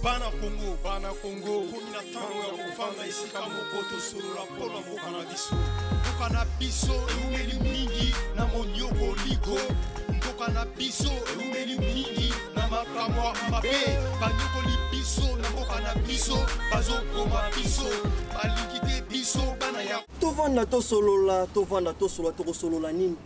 Bana Congo, komina tango ya kufanga isika mokoto solola pona mboka na biso. Mboka na biso eumeli mingi na monyoko liko. Mboka na biso eumeli mingi na makamwa mabe. Banyoko li biso na mboka na biso, bazo koma biso, balikite biso bana ya. Tovanda to solola toko solola nini?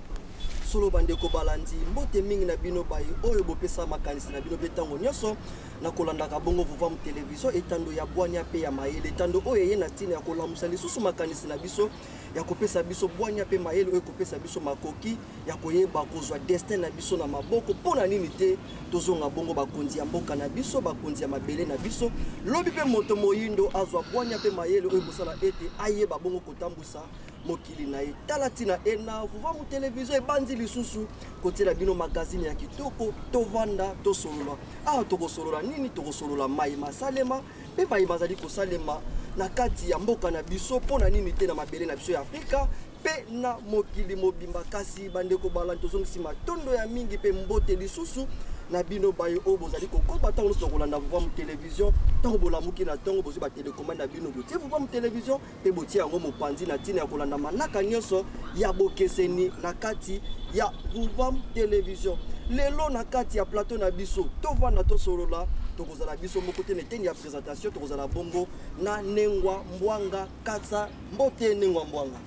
Solo bandeko balandi mbote mingi na bino bayi oyo bopesa makanisi na bino betango nyoso na kolandaka bongo vuva mu television etando ya bwanya pe ya mayele etando oyo ye na tina ya kolamusa lisusu makanisi na biso ya kopesa biso bwanya pe mayele oyo kopesa biso makoki ya koyeba kozwa destin na biso na maboko pona nini te tozonga bongo bakonzi ya mboka na biso bakonzi ya mabele na biso lobi pe moto moyindo azwa bwanya pe mayele oyo kosala ete ayeba bongo kotambusa mokili na ye talatina ena vuva mu television ebandi lisusu kotela bino magazine ya kitoko tovanda tosolola tokosolola nini tokosolola mai masalema pe mai bazali kosalema na kati ya mboka na biso pona nini te na mabele na biso ya Afrika pe na mokili mobimba kasi bandeko balandi tozongisi matondo ya mingi pe mbote lisusu na bino baye o bozali kokoba tango so kolanda vuva mu television tango bolamuki na tango bozi ba télécommande na bino botie vuva mu television pe botie yango mopanzi na tina ya kolanda manaka nyonso ya bokeseni na kati ya vuva mu television lelo na kati ya plateau na biso tovanda tosolola tokozala biso moko te neteni ya présentation tokozala bongo na Nengwa Mbwanga Katsa mbote Nengwa Mbwanga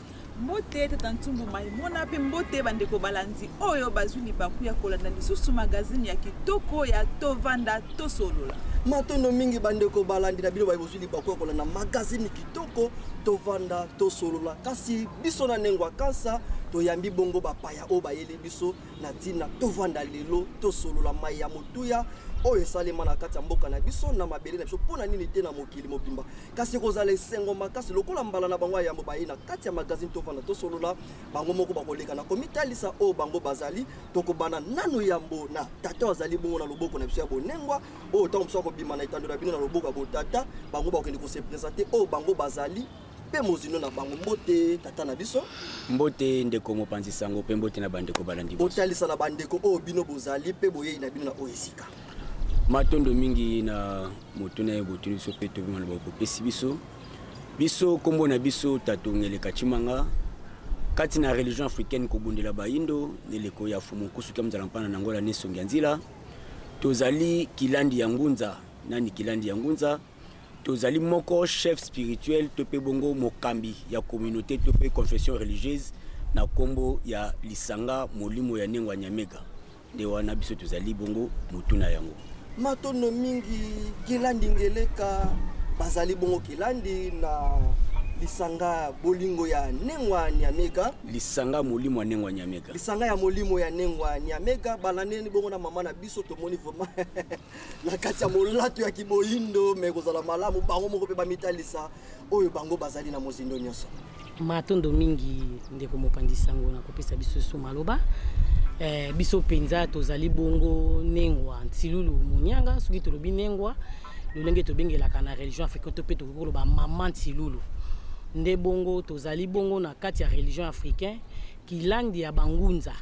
mbote tatantumbu mai mona pe mbote bandeko balandi oyo bazuni bakuya kolanda lisusu magazine ya kitoko ya tovanda tosolola matondo mingi bandeko balandi na bino bazuli bakuya kolanda magazine kitoko tovanda tosolola kasi biso na Nengwa Katsa toyambi bongo bapaya o bayele biso na tina tovanda lelo tosolola mai ya motuya oyo salema na kati ya mboka na biso na mabele na biso pona nini te na mokili mobimba kasi kozala esengo makasi lokola mbala na bango ya yambo baye na kati ya magazine tovanda tosolola bango moko bakoleka na komitalisa o bango bazali tokobana nanu yambo na tata azali bongo na loboko na biso ya bonengwa o tango biso kobima na itando na bino na loboko ya botata bango bakende ko se présenter o bango bazali pe mozino na bango mbote tata na biso mbote ndeko mopanzi sango pe mbote na bandeko balandi biso otalisa na bandeko o bino bozali pe boye na bino na oesika matondo mingi na motuna ya botuni so pe tobima na bopesi biso kombo na biso tatongele kachimanga kati na religion africaine ko bundela baindo neleko ya fumu kusuka mzala mpana na ngola nesongi nzila tozali kilandi ya ngunza nani kilandi ya ngunza tozali moko chef spirituel tope bongo mokambi ya communauté tope confession religieuse na kombo ya lisanga molimo ya Nengwa Nyamega de wana biso tozali bongo mutuna yango matondo mingi kilandi ngeleka bazali bongo kilandi na lisanga bolingo ya Nengwa Nyamega lisanga molimo ya Nengwa Nyamega lisanga ya molimo ya Nengwa Nyamega balaneni bongo na mama na biso tomoni vraiment na kati ya molato ya kiboyindo mekozala malamu bango moko pe bamitalisa oyo bango bazali na mozindo nyonso matondo mingi ndeko mopandisa ngo na kopesa biso so maloba biso penza tozali bongo Nengwa Ntilulu Munyanga soki tolobi Nengwa lolenge tobengelaka na religion africaine to pe tokoloba mama Ntilulu nde bongo tozali bongo na kati ya religion africaine kilandi ya bangunza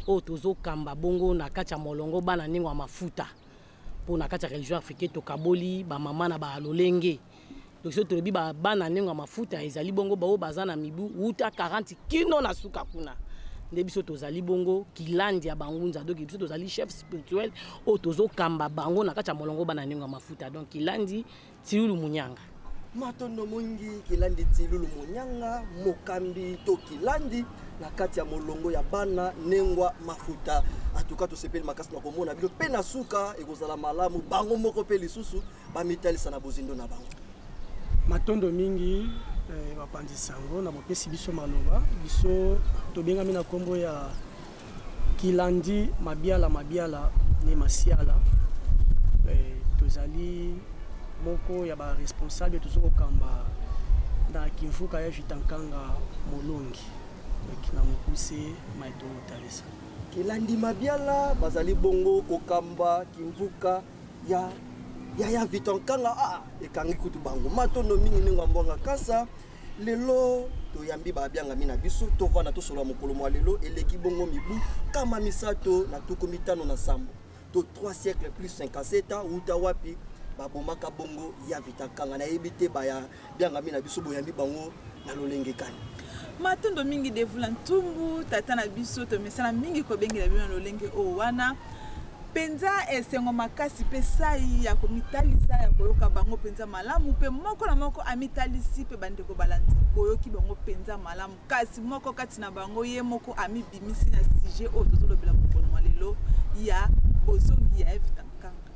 o tozokamba bongo na kati ya molongo bana Nengwa mafuta po na kati ya religion africaine tokaboli ba mama na ba lolenge donc so tolobi ba bana Nengwa mafuta ezali bongo bao bazana mibu uta 40 kino na suka kuna nde biso tozali bongo kilandi ya bangunza donc biso tozali chef spirituel o tozokamba bango na kati ya molongo bana Nengwa mafuta donc kilandi Ntilulu Munyanga matondo mungi kilandi Ntilulu Munyanga mokambi to kilandi na kati ya molongo ya bana Nengwa mafuta atuka to sepeli makasi na komona bilo pe na suka ekozala malamu bango moko pe lisusu bamitalisa na bozindo na bango matondo mingi bapanzi sango na bopesi biso maloba biso tobengami na kombo ya kilandi mabiala ne masiala tozali moko ya ba responsable tozokamba na kimfuka ya Vitankanga Molongi na mokuse maito talisa kilandi mabiala bazali bongo kokamba kimfuka ya Vitankanga ekangi kutu bango matondo mingi Nengwa Mbwanga Katsa lelo toyambi babyanga mina biso tovanda tosolola mokolo mwa lelo eleki bongo mibu kama misato na tuku mitano na sambo to 3 siècles plus 57 ans uta wapi babomaka bongo ya Vitankanga na yebite baya bianga mina biso boyambi bango na lolenge kani matondo mingi devula ntumbu tata na biso to mesana mingi ko bengi na bino lolenge o wana penza esengo makasi pe sai ya komitalisa ya koyoka bango penza malamu pe moko na moko amitalisi pe bandeko balanzi boyoki bango penza malamu kasi moko kati na bango ye moko ami bimisi na sujet o tozolobela mokolo malelo ya bozongi ya Vitankanga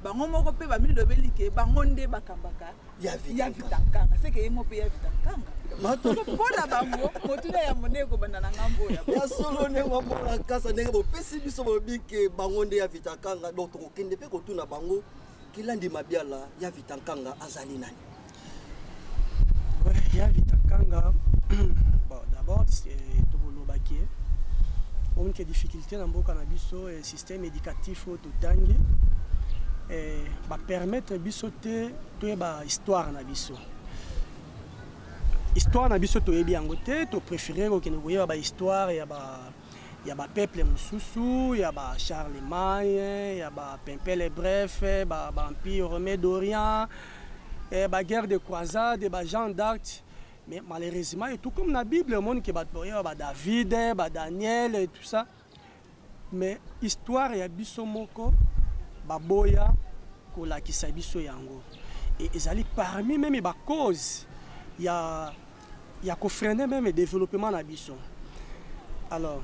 bango moko pe bamilobeli ke bango nde bakambaka ya Vitankanga seke ye moko pe ya Vitankanga matondo pona bango motuna ya moneko bandana ngambo ya solo ne ngombola kasa ndenge bo pesi biso bobike bango nde ya Vitankanga donc tokende pe kotuna bango kilandi mabiala ya Vitankanga azali nani ouais ya Vitankanga bon d'abord c'est tobolobakie on que difficulté na mboka na biso système éducatif au totangi ba permettre biso te to ba histoire na biso histoire na biso to yebi yango te to préférer ko kene boye ba histoire ya ba peuple mususu ya ba Charlemagne ya ba Pimpele bref ba empire romain d'Orient ba guerre de croisade ba Jean d'Arc mais malheureusement et tout comme na Bible le monde qui ba David ba Daniel et tout ça mais histoire ya biso moko ba boya ko la ki sabiso yango et ezali parmi même ba cause il y a qu'au freiner même le développement na biso. Alors,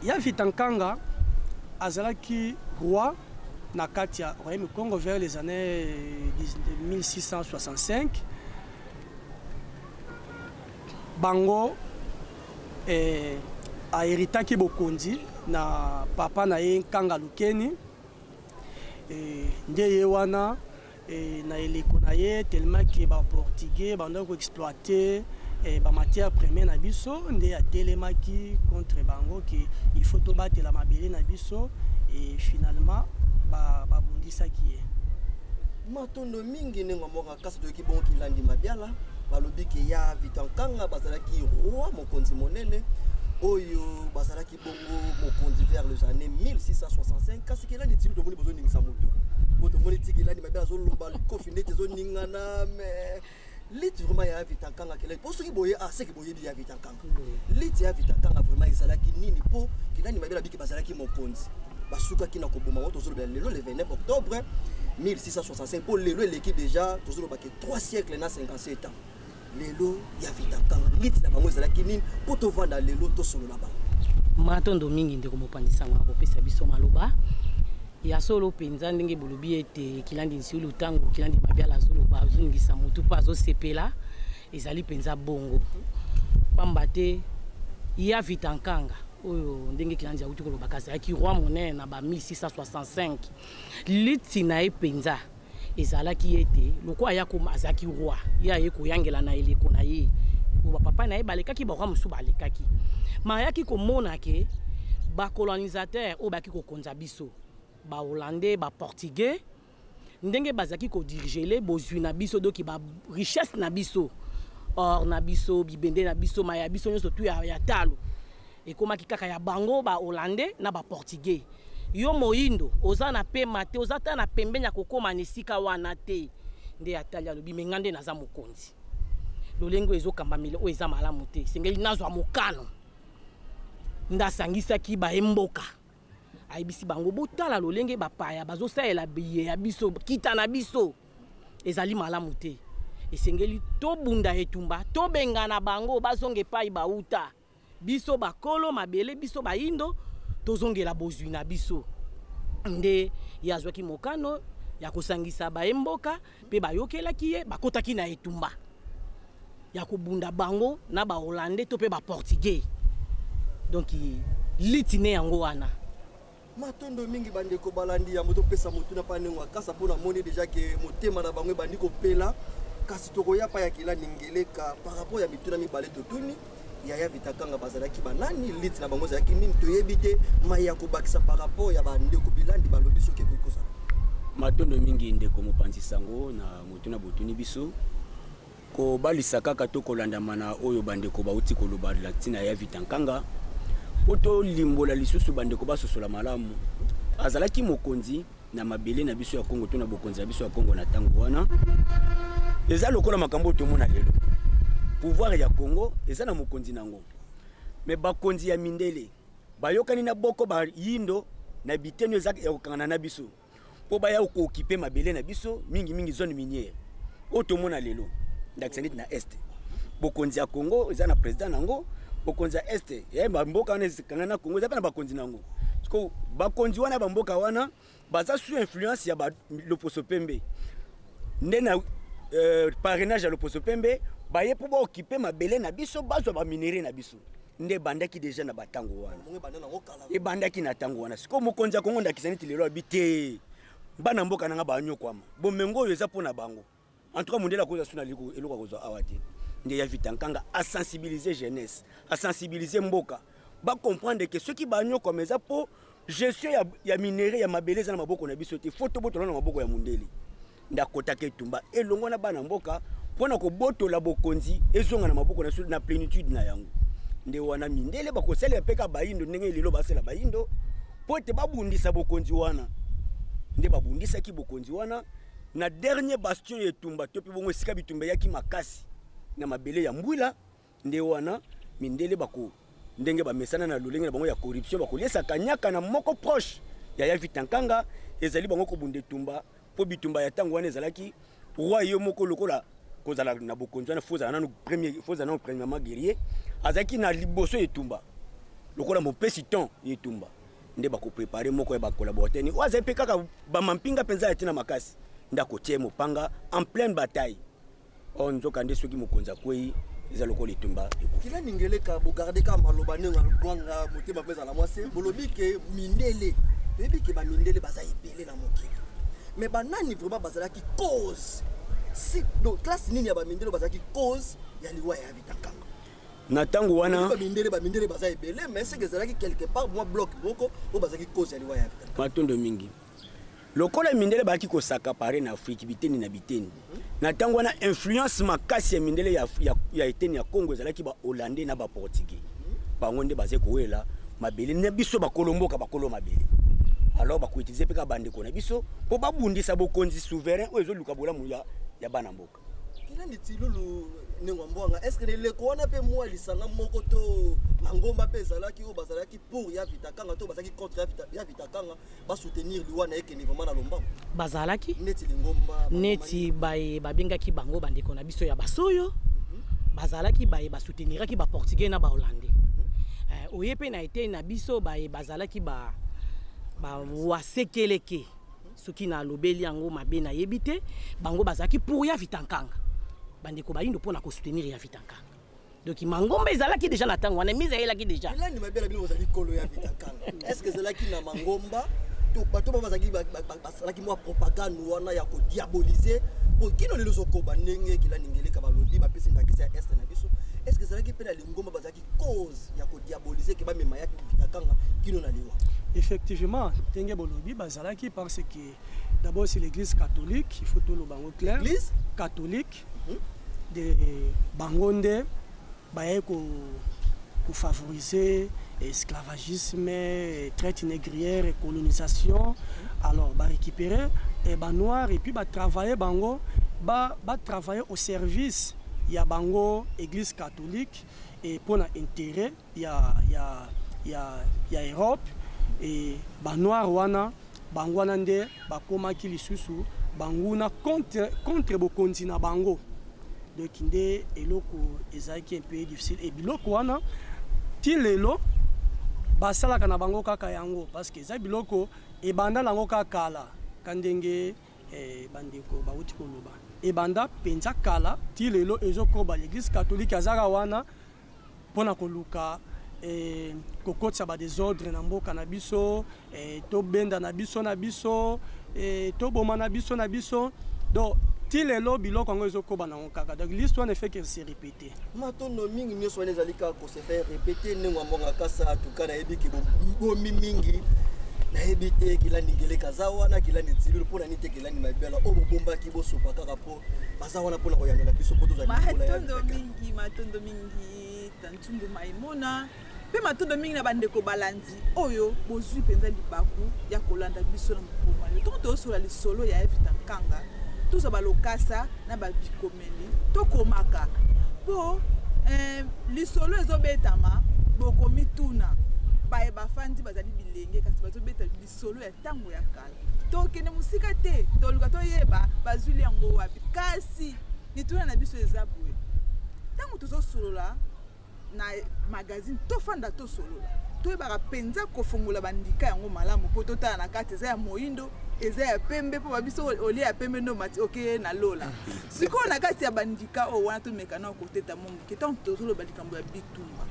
il y a Vitankanga azalaki roi na katia royaume Congo vers les années 1665. Bango a hérité ki bokonzi na papa na ye Nkanga Lukeni nde ye wana na eleko na ye tellement que ba portugais bando ko exploiter ba matière première na biso nde ya telemaki contre bango que il faut to battre la mabele na biso et finalement ba bundisa ki ye matondo mingi nengo moka kasi to ki bon kilandi mabiala balobi ke ya Vitankanga bazalaki roi mokonzi monene oyo bazalaki bongo mokonzi vers les années 1665 kasi kilandi tibi to moni besoin ningisa moto poto moni tikilandi mabiala zo loba kofi ndete zo ningana mais lit vraiment ya Vitankanga kele pour ceux qui boye c'est que boye bi ya Vitankanga lit ya Vitankanga vraiment ezalaki nini po kilandi mabiala biki bazalaki mokonzi basuka kina koboma woto zo le 29 octobre 1665 pour lelo l'équipe déjà toujours ba 3 siècles na 57 ans lelo ya Vitankanga lit na bango ezalaki nini po to vanda lelo to solo na bango matondo mingi ndeko mopandisa ngo kopesa biso maloba ya solo penza ndenge bolobi ete kilandi nsulu tango kilandi mabiala zolo ba zungisa mutu pa zo sepela ezali penza bongo pamba te ya Vitankanga oyo ndenge kilandi ya kutuko lobakaza ya ki roi monene na ba 1665 liti na e penza ezalaki ete lokwa ya ko azaki roi ya ye ko yangela na eleko na ye ba papa na ye balekaki ba roi musu balekaki ma yaki ko mona ke ba colonisateur o baki ko konza biso ba hollandais ba portugais ndenge bazaki ko diriger bozwi na biso doki ba richesse na biso or na biso bibende na biso ma ya biso nyoso tu ya talo e koma kikaka ya bango ba hollandais na ba portugais yo moindo oza na pe mate oza ta na pembenya kokoma nesika wana te nde atalia lobi mengande naza mokonzi lolengo ezokamba mile o eza malamu te sengeli nazwa mokano ndasangisa ki ba emboka aibisi bango botala lolenge bapaya bazosaela biye ya biso kita na biso ezali malamu te esengeli to bunda etumba to bengana bango bazonge pai bauta biso bakolo mabele biso baindo tozongela bozwi na biso nde yazwaki mokano ya kosangisa baemboka pe bayokelaki ye bakotaki na etumba ya kobunda bango na ba hollandais to pe ba portugais donc litine yango wana matondo mingi bandeko balandi ya moto pesa motu na panengo akasa pona moni déjà que motema na bango bandi ko pela kasi toko ya pa ya kila ningeleka par rapport ya mituna mibale totuni ya Vitankanga bazalaki banani lit na bango zaki nini toyebite maya ko bakisa par rapport ya bandeko bilandi balobi soki ko kosa matondo mingi ndeko mopanzi sango na motuna botuni biso ko balisa kaka to kolanda mana oyo bandeko bauti ko loba latina ya Vitankanga oto limbola lisusu bandeko basosola malamu azalaki mokonzi na mabele na biso ya Congo to na bokonzi ya biso ya Congo na tango wana eza lokola makambo to mona lelo pouvoir ya Congo eza na mokonzi nango mais bakonzi ya mindele bayokani na boko ba yindo na biteno eza ya kokangana na biso po baya ko occuper mabele na biso mingi zone minière o to mona lelo ndakisani na est bokonzi ya Congo eza na president nango bokonzi ya est ya mboka wana ezikangana na Congo eza na bakonzi nango ko bakonzi wana bamboka wana baza sous influence ya Loposo Pembe ndena parrainage ya Loposo Pembe baye po ba occuper mabele na biso bazwa ba minéraux na biso nde bandaki déjà na batango wana e bandaki na tango wana siko mokonzi ya Congo ndakisani tilelo abite bana mboka nanga banyo kwama bomengo eza pona bango en tout cas mondela ko za suna liko eloka ko za awate nde ya vitankanga a sensibiliser jeunesse a sensibiliser mboka ba comprendre que ceux qui banyo comme eza po gestion ya minéraux ya mabele na maboko na biso te photo boto na maboko ya mundeli ndakota ke tumba elongo na bana mboka pona ko boto la bokonzi ezonga na maboko na plénitude na yango nde wana mindele bakosela peka bayindo ndenge lelo basela bayindo pote babundisa bokonzi wana nde babundisa ki bokonzi wana na dernier bastion etumba to pe bongo sika bitumba yaki makasi na mabele ya mbwila nde wana mindele bako ndenge bamesana na lolenge na bango ya corruption bakoliesa kanyaka na moko proche ya vitankanga ezali bango ko bunde tumba po bitumba ya tango wana ezalaki roi yo moko lokola kozala na bokonzi wana foza na premièrement guerrier azaki na liboso etumba lokola mopesi ton etumba nde bako préparer moko ya ba collaborateur ni oza pe kaka ba mampinga penza ya tina makasi ndako tie mopanga en pleine bataille on nzoka nde soki mokonza kwei eza lokola etumba kila ningeleka bogarde ka maloba nenga bwanga motema pesa la mwase bolobi ke mindele bebi ke ba mindele baza epele na mokili mais banani vraiment bazalaki cause si do classe nini ya ba mindele bazalaki cause ya liwa ya vitankanga na tango wana ba mindele baza epele mais c'est que zalaki quelque part moi bloc boko o bazalaki cause ya liwa ya vitankanga matondo mingi lokola mindele baki ko sakapare na Afrique biteni na biteni na tango wana influence makasi ya mindele ya eteni ya Congo ezalaki ba Hollandais na ba Portugais bango nde baze koela mabele na biso ba kolomboka ba kolo mabele alors ba ko utiliser peka bande ko na biso po babundisa bokonzi souverain o ezoluka bolamu ya bana mboka kila ni tilulu nengo mbonga est-ce que le kona pe moi lisanga moko to mangomba pe zalaki o bazalaki pour ya vitakanga to bazalaki contre ya vitakanga ba soutenir liwana eke ni vraiment na lomba bazalaki neti lingomba neti bae babengaki bango bandeko na biso ya basoyo bazalaki bae ba souteniraki ba portugais na ba hollandais oyepe na été na biso bae bazalaki ba wasekeleke soki na lobeli yango mabe na yebite bango bazalaki pour ya vitankanga bandeko bayindo pona ko soutenir ya vitankanga donc mangomba ezalaki déjà na tango wana mise elaki déjà ila ni mabela bino bazali kolo ya vitankanga est-ce que ezalaki na mangomba to bato bazaki bazalaki mo propagande wana ya ko diaboliser po kino lelo zokoba ndenge kila ningeleka balobi ba pesi ndakisa ya est na biso est-ce que ezalaki pe na lingomba bazaki cause ya ko diaboliser ke ba mema ya vitankanga kino na liwa effectivement tenge bolobi bazalaki parce que d'abord c'est l'église catholique il faut tout le bango clair l'église catholique de bangonde baye ko favoriser esclavagisme, traite négrière et colonisation. Alors ba récupérer et ba noir et puis ba travailler bango ba travailler au service ya bango église catholique et pour un intérêt ya Europe et ba noir wana bango wana nde ba komaki lisusu banguna contre bokonzi na bango. Donc nde eloko ezaki un peu difficile et biloko wana ti lelo basalaka na bango kaka yango parce que eza biloko ebanda lango kaka kala kandenge bandeko bauti koloba ebanda penza kala ti lelo ezokoba l'église catholique azaka wana pona koluka kokotisa ba désordre na mboka na biso to benda na biso to boma na biso donc lelo biloko ngo ezokoba na kaka donc l'histoire ne fait que se répéter matondo mingi nyoso wana ezalika ko se faire répéter nengo mbonga kasa tukana ebiki bomi mingi na ebite kila ningele kazawa na kila nitsilulu pona nite kila ni mabela o bomba ki bosopa kaka po bazawa na pona ko yanela biso poto za matondo mingi tantumbu maimona pe matondo mingi na bandeko balandi oyo bozwi penza libaku ya kolanda biso na mboma bikomeli to tosola lisolo ya Evita Nkanga tozo balokasa na babikomeli tokomaka po lisolo ezobetama bokomituna baye bafandi bazali bilenge kasi bazobeta lisolo ya tango ya kala tokende musika te toluka toyeba bazwili yango wapi kasi nituna na biso eza boye tango tozosolola na magazine tofanda tosolola toyebaka penza kofungola bandika yango malamu po totala na kati eza ya moindo eza ya pembe po babiso olia ya pembe no mati oke na lola sikoyo na kati ya bandika o wana tomeka na koteta momuke tango tozoloba likambo ya bitumba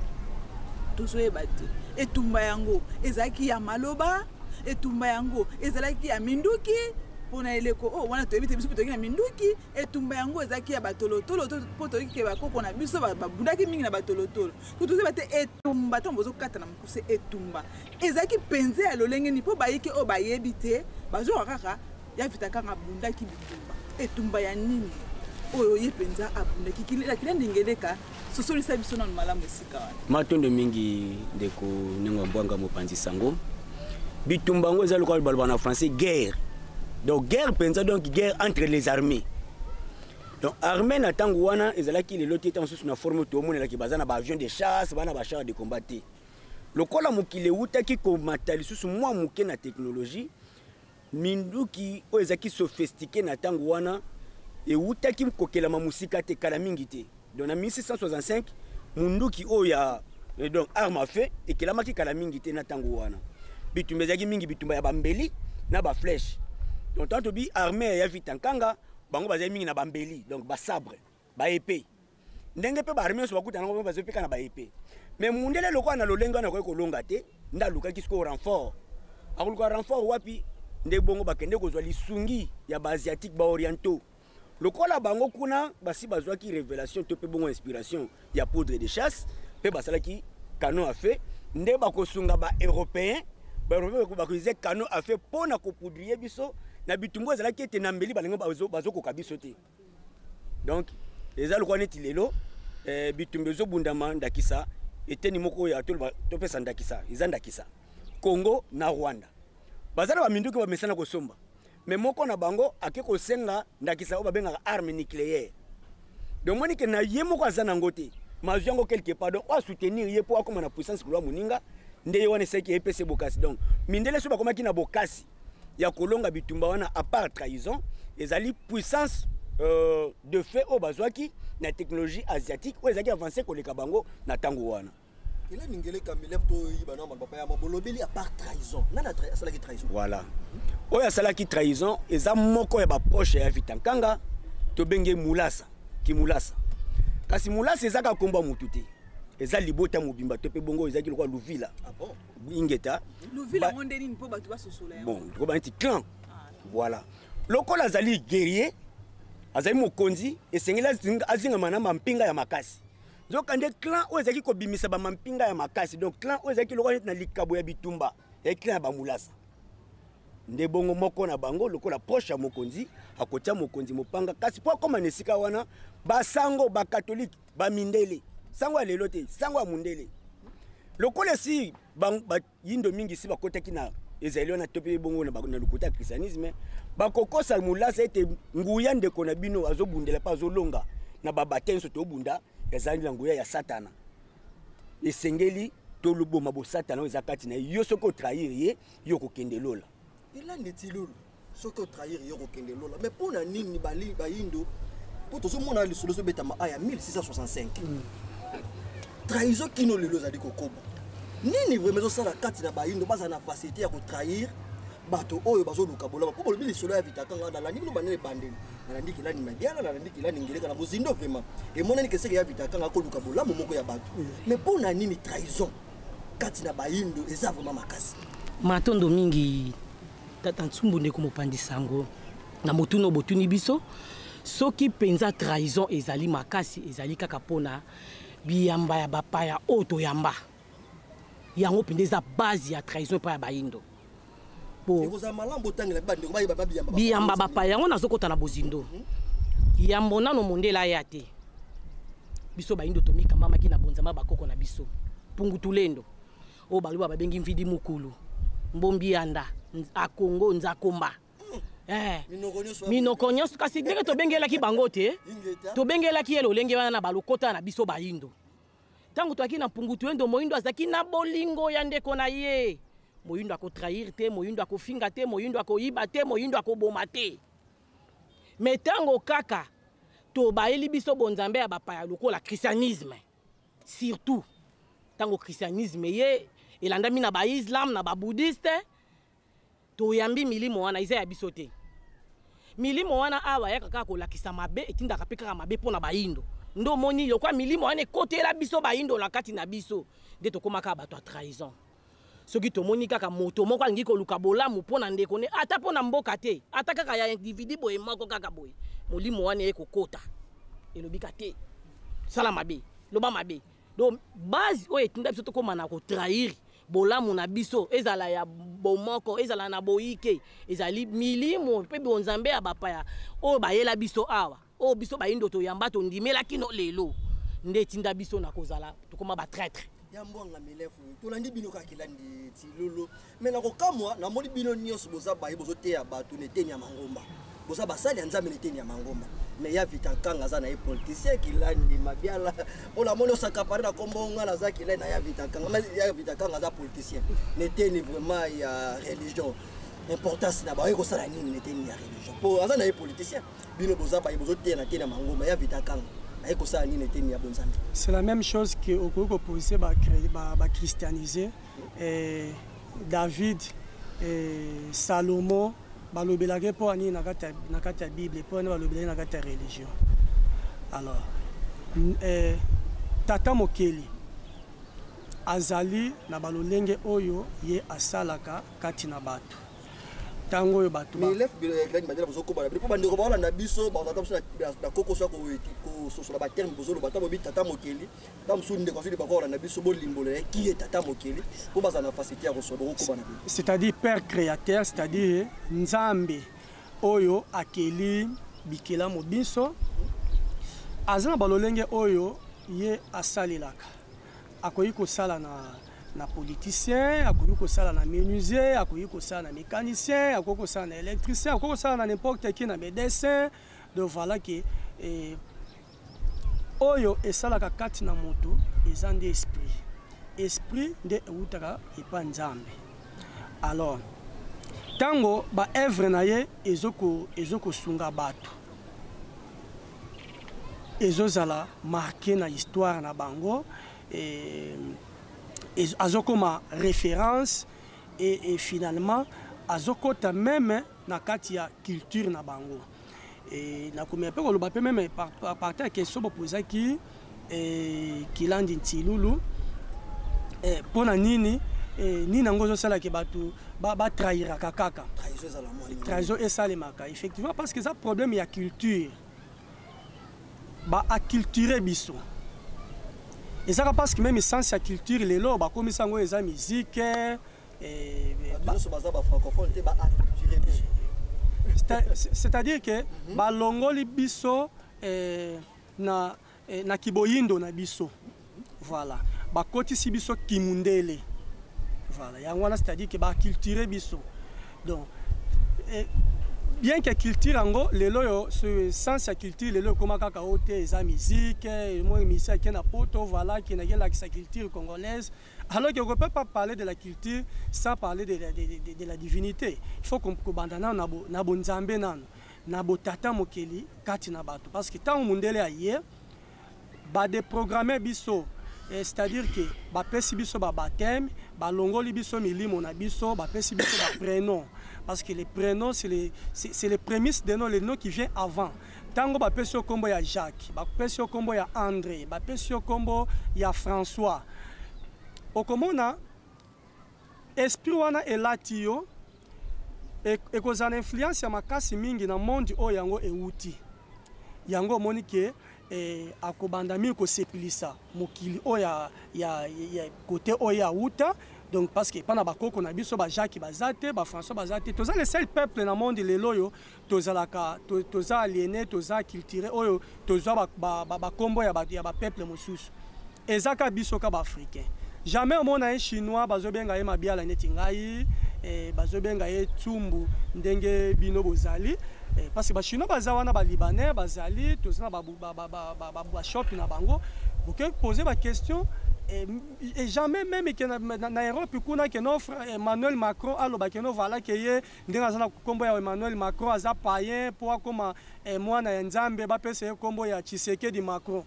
tozoyeba te etumba yango ezalaki ya maloba etumba yango ezalaki ya minduki pona eleko wana toyebi biso toki na minduki etumba yango ezalaki ya batolotolo po toki ke bakoko na biso babundaki mingi na batolotolo tozoyeba te etumba ntango bozokata na mokuse etumba ezalaki penze ya lolenge ni po bayiki oyo bayebi te bazwaka kaka ya Evita Nkanga abundaki bitumba etumba ya nini oyo ye penza abundaki kila ndingeleka sosolisa biso na malamu esika wana matondo mingi ndeko nengo mbwanga mopanzi sango bitumba ngo eza lokola baloba na français guerre donc guerre penza donc guerre entre les armées donc armée na tango wana ezalaki lelo te tango susu na forme to omonelaki baza na ba avion de chasse bana ba char de combat te lokola mokili eutaki komata lisusu mwa moke na technologie minduki oyo ezalaki sophistiqué na tango wana eutaki kokelama musika te kala mingi te donc en 1665 munduki oya donc arme à feu ekelamaki kala mingi te na tango wana bitumba ezalaki mingi bitumba ya bambeli na ba flèche donc tanto bi armée ya Evita Nkanga bango bazali mingi na bambeli donc ba sabre ba épée ndenge pe ba armée so bakuta nango bazopeka na ba épée mais mundele lokwa na lolenga na ko longa te ndaluka kisko renfort akuluka renfort wapi nde bongo bakende kozwa lisungi ya ba asiatique ba orientaux lokola bango kuna basi bazwaki révélation to pe bongo inspiration ya poudre de chasse pe basalaki canon à feu nde bakosunga ba européen ba européen bakoze canon à feu pona ko poudrier biso na bitumbo ezalaki ete na mbeli balengo bazokoka biso te donc eza lokwa neti lelo bitumbo ezobundama ndakisa eteni moko ya to pesa ndakisa eza ndakisa Congo na Rwanda bazala ba minduki ba mesana kosomba mais moko na bango ake kosenga ndakisa oba benga arme nucléaire donc moni ke na ye moko azana ngote mazwi yango quelque part donc o soutenir ye po akoma na puissance kulwa muninga nde wana seki EPC bokasi donc mindele so bakoma ki na bokasi ya kolonga bitumba wana à part trahison ezali puissance de fait o bazwaki na technologie asiatique o ezaki avancer koleka bango na tango wana ila ningele kamilef to yibana mabapa ya mabolobeli à part trahison nana asalaki trahison voilà oyo asalaki trahison eza moko ya baproche ya Evita Nkanga to benge mulasa kimulasa kasi mulasa ezaka komba mutu te eza libota mobimba to pe bongo ezaki lokwa Luvila ah bon ingeta Luvila mondeni mpo bato basosola yango bon ko ba nti clan voilà lokola azali guerrier azali mokonzi esengeli azinga manama mpinga ya makasi zokande clan oyo ezaki kobimisa ba mampinga ya makasi donc clan oyo ezaki lokwa na likabo ya bitumba ya clan ya bamulasa nde bongo moko na bango lokola proche ya mokonzi akotia mokonzi mopanga kasi po akoma na esika wana basango bakatolike bamindele sango ya lelo te sango ya mundele lokola si yindo mingi si bakotaki na ezali wana to pe bongo na lokuta ya christianisme bakokosa mulasa ete nguya ndeko na bino azobundela pa azolonga na babatenso tobunda ezali na nguya ya satana esengeli to luboma bo satana oyo ezakati na yo soko trahir ye yo kokende lola ila neti lolo soko trahir yo kokende lola mais pona nini bali bayindo po tozomona lisolo zobetama aya 1665 trahison kino lelo zali kokoba nini vraiment ezosala kati na bayindo baza na facilité ya kotrahir bato oyo bazoluka bolama po bolobi lisolo ya Evita Nkanga nalandi bino banene bandeli nalandi kilani mabiala nalandi kilani ngeleka na bozindo vraiment emonani keseke ya Evita Nkanga koluka bolamu moko ya bato mais pona nini trahison kati na bayindo eza vraiment makasi matondo mingi tata Ntsumbu ndeko mopanzi sango na motuno botuni biso soki penza trahison ezali makasi ezali kaka pona biyamba ya bapaya oto yamba yango pende eza base ya trahison pa ya bayindo biyamba bapaya yango nazokota na bozindo yambo nano mondela ya te biso bayindo tomikambamaki na bonzama bakoko na biso pungutulendo o baluba babengi mvidi mukulu mbombi yanda akongo nzakomba minoko nyonso kasi ndenge tobengelaki bango te tobengelaki ye lolenge wana na balokota na biso bayindo ntango toaki na mpungutu endo moyindo azalaki na bolingo ya ndeko na ye moyindo akotrahir te moyindo akofinga te moyindo akoyiba te moyindo akoboma te me ntango kaka tobayeli biso bonzambe ya bapaya lokola christianisme surtout ntango christianisme ye elandami na baislam na babouddhiste toyambi milimo wana eza ya biso te milimo wana awa yaka kaka kolakisa mabe etindaka mpe kaka mabe mpona bayindo ndo omoni lokwa milimo wana ekotela biso bayindo na kati na biso nde tokomaka bato ya trahison soki tomoni kaka moto moko alingi koluka bolamu mpona ndeko ne ata mpona mboka te ata kaka ya individu boye moko kaka boye molimo wana ekokota elobika te sala mabe loba mabe donc base oyo etinda biso tokóma na kotrahir bolamu na biso ezala ya bomoko ezala na boyike ezali milimo mpe bonzambe ya bapaya oyo bayela biso awa oyo biso bayindo toyamba tondimela kino lelo nde etinda biso na kozala tokóma batraître yambwanga milefu tolandi bino kakilandi tilulu me na kokamwa namoni bino nyonso boza baye bozoteya bato neteni ya mangomba boza basali ya nzambe neteni ya mangomba me ya vita kanga aza na ye politicien kilandi mabiala mpona moni osakapare na kombo nga naza kilandi na ya vita kanga aza politicien neteni vraiment ya religion importance na baye kosala nini neteni ya religion mpo aza na ye politicien bino boza baye bozoteya na teni ya mangomba ya vita kanga. C'est la même chose que au opposé christianisé David Salomon balobelake po ani na kati ya Bible po ani balobelake na kati ya religion. Alors tata mokeli azali na balolenge oyo ye asalaka kati na bato tango yo bato mais lef grand badela bozo ko bana po bandeko ba na biso ba tata biso na koko so ko so la baterme bozo lo bata bobi tata mokeli tam su ndeko so ba ko na biso bo limbolo qui est tata mokeli po ba na facilité ya ko so ko bana c'est-à-dire père créateur c'est-à-dire nzambe oyo akeli bikela mo biso azana balolenge oyo ye asalelaka akoyi ko sala na politicien, akoki kosala na menuisier, akoki kosala na mécanicien, akoki kosala na électricien, akoki kosala na n'importe qui na médecin. Donc voilà que oyo esalaka kati na moto eza nde esprit nde eutaka epa nzambe. Alors tango ba œuvre na ye ezoko sunga bato ezozala marqué na histoire na bango azokoma référence et finalement azokota même na kati ya culture na bango et na komia pe koloba pe même par ta question bopoza ki kilandi ntilulu pona nini nini ngo zo sala ke batu ba trahira kaka trahison esalemaka effectivement parce que ça problème ya culture ba acculturer biso. Et ça parce que même sens la culture les lots bah comme ça les musique c'est-à-dire que ba longoli biso na kiboyindo na biso voilà ba koti si biso kimundele voilà yangwana c'est-à-dire que ba culture biso donc bien que culture ango lelo yo ce sens ya culture lelo koma kaka ote eza musique moi musique qui na poto voilà qui na la culture congolaise alors que on peut pas parler de la culture sans parler de la divinité. Il faut qu'on bandana na bonzambe nano na botata mokeli kati na bato parce que tant mundele aye ba déprogrammer biso c'est-à-dire que ba pesi biso ba baptême ba longoli biso milimo na biso ba pesi biso ba prénom parce que les prénoms c'est les prémices de les noms qui viennent avant. Tango ba pesi kombo ya Jacques, ba pesi kombo ya André, ba pesi kombo ya François. Okomona esprit wana elatio e kozana influence ya makasi mingi na monde oyo yango euti. Yango monike akobanda mi ko sepilisa mokili oya ya côté oya uta. Donc parce que pendant bakoko na biso ba Jacques bazate ba François bazate toza le seul peuple na monde leloyo tozalaka toza aliéné toza culturé oyo toza ba kombo ya ba peuple mosusu ezaka biso ka ba africain jamais au monde un chinois bazobenga ye mabiala neti ngai bazobenga ye tumbu ndenge bino bozali parce que bachinois baza wana balibanais bazali tozana bashop na bango boke poser baquestion et jamais même na Europe kuna ke offre Emmanuel Macron aloba ke no vala ke ye ndenge azana kombo ya Emmanuel Macron aza païen po akoma mwana ya nzambe bapesa ye kombo ya Tshisekedi Macron.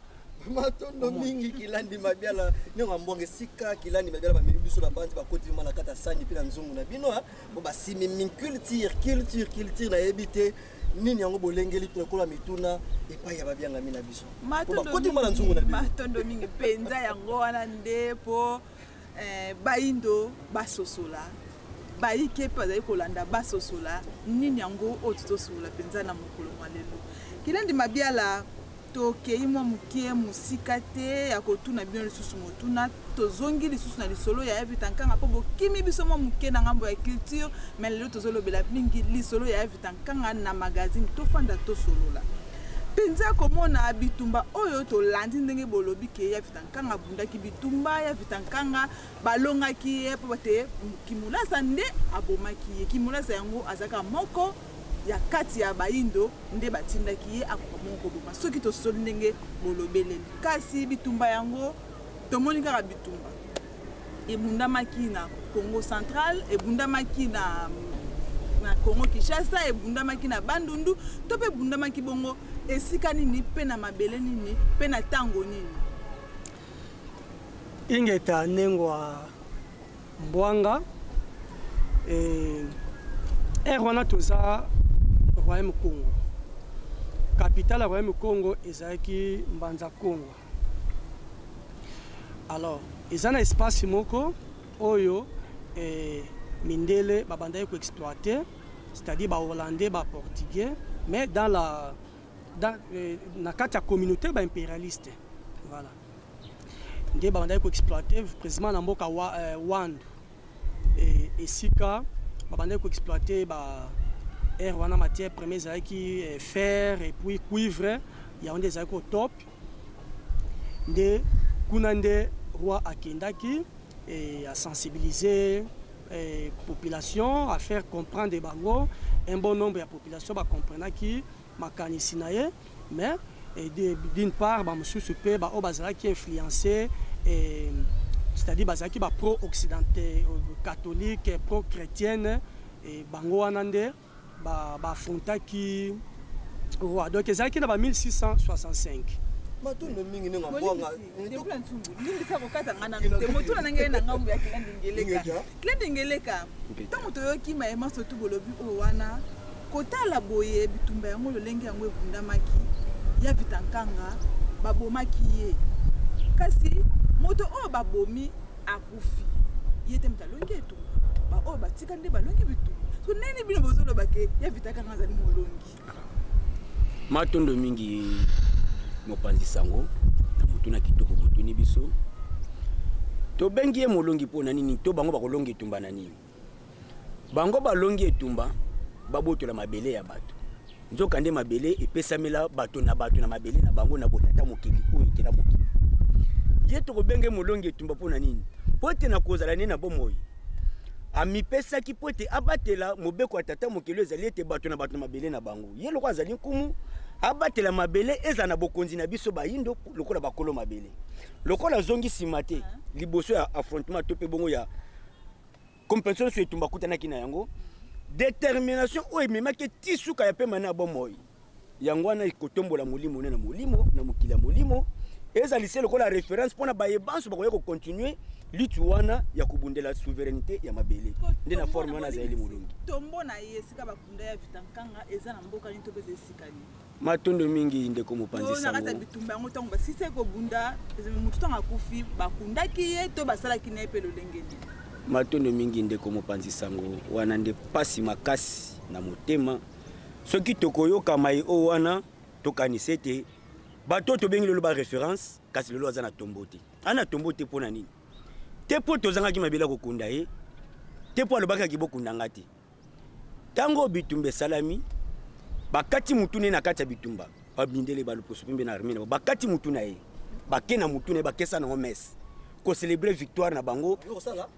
Matondo mingi kilandi mabiala nenga mbonge sika kilandi mabiala ba minibiso na bandi ba koti mana kata sani pila nzungu na bino bo ba simi min culture na ebité nini yango bolengeli to kola mituna epa ya babianga mina biso matondo koti mana nzungu na bino matondo mingi penza yango wana ndepo baindo basosola baike pa kolanda basosola nini yango otososola penza na mokolo malelo kilandi mabiala tokei mwa mukie musika te ya kotuna bino lisusu motuna tozongi lisusu na lisolo ya evitankanga po bokimi biso mwa mukie na ngambo ya culture mais lelo tozolobela mingi lisolo ya evitankanga na magazine tofanda tosolola penza komona bitumba oyo tolandi ndenge bolobi ke ya evitankanga bundaki bitumba ya evitankanga balongaki ye po bate kimulasa nde abomaki ye kimulasa yango azaka moko ya kati ya baindo nde batindaki ye akomoko boma soki tosoli ndenge bolobeleli kasi bitumba yango tomoni kaka bitumba ebundamaki na Congo Central ebundamaki na Congo Kinshasa ebundamaki na Bandundu to pe bundamaki bongo esika nini pe na mabele nini pe na tango nini ingeta nengwa mbwanga wana toza Royaume Congo. Capitale du Royaume Congo ezaki Mbanza Congo. Alors, ils ont un espace moko oyo mindele babanda ko exploiter, c'est-à-dire ba hollandais, ba portugais, mais dans la communauté ba impérialiste. Voilà. Ndé babanda ko exploiter précisément na mboka Wandu. Et sika babanda ko exploiter ba wana matière première qui fer et puis cuivre il y a des au top de kunande roi akendaki et à sensibiliser population à faire comprendre des bango un bon nombre de population va comprendre qui makanisi naye mais d'une part ba monsieur super ba obazala qui influencé c'est-à-dire bazaki ba pro occidental catholique pro chrétienne et bango anande ba fontaki roi donc ezaki na ba 1665 matondo mingi nenga mbwanga ndepula ntumbu ndisa kokata ngana te motuna nange na ngambo ya kilandingeleka tango toyoki mayema sotu bolobi o wana kotala boye bitumba yango lolenge yango ebundamaki ya vitankanga babomaki ye kasi moto o babomi akufi yete mtalonge etumba ba o batika nde balonge bitumba so neni bino bozolo bake ya vitankanga zali molongi matondo mingi mopanzi sango na mutuna kitoko botuni biso to bengi e molongi pona nini to bango bakolongi etumba na nini bango balongi etumba babotola mabele ya bato nzoka nde mabele epesamela bato na mabele na bango na botata mokili oyo ekela mokili ye to bengi molongi etumba pona nini pote na kozala nini na bomoyi amipesaki pote abatela mobeko atata mokili ezali ete bato na mabele na bango ye loko azali nkumu abatela mabele eza na bokonzi na biso bayindo lokola bakolo mabele lokola zongi simate liboso ya affrontement to pe bongo ya compensation so etumba kutanaki na yango détermination o ememaki tisuka ya pema na bomoyi yango wana ikotombola molimo na molimo na mokili ya molimo eza lise lokola référence pona bayebanso bakoya ko continuer litu wana ya kubundela souveraineté ya mabele nde na forme wana zaeli molongi tombo na yesika bakunda ya vitankanga eza na mboka ni to pese sikani matondo mingi ndeko mopanzi sango nakata bitumba yango tango basise ko bunda mutu tanga kufi bakundaki ye to basalaki na epelo lengeni matondo mingi ndeko mopanzi sango wana nde pasi makasi na motema soki tokoyoka mai o wana tokanise te bato to bengi lelo ba référence kasi lelo azana tombote ana tombote pona nini te po tozanga ki mabela kokunda ye te po alobaka ki bokunda ngati tango bitumbe salami bakati mutune na kati ya bitumba babindele baluposo pembe na armée bakati mutuna ye bakena mutune bakesa na mes ko célébrer victoire na bango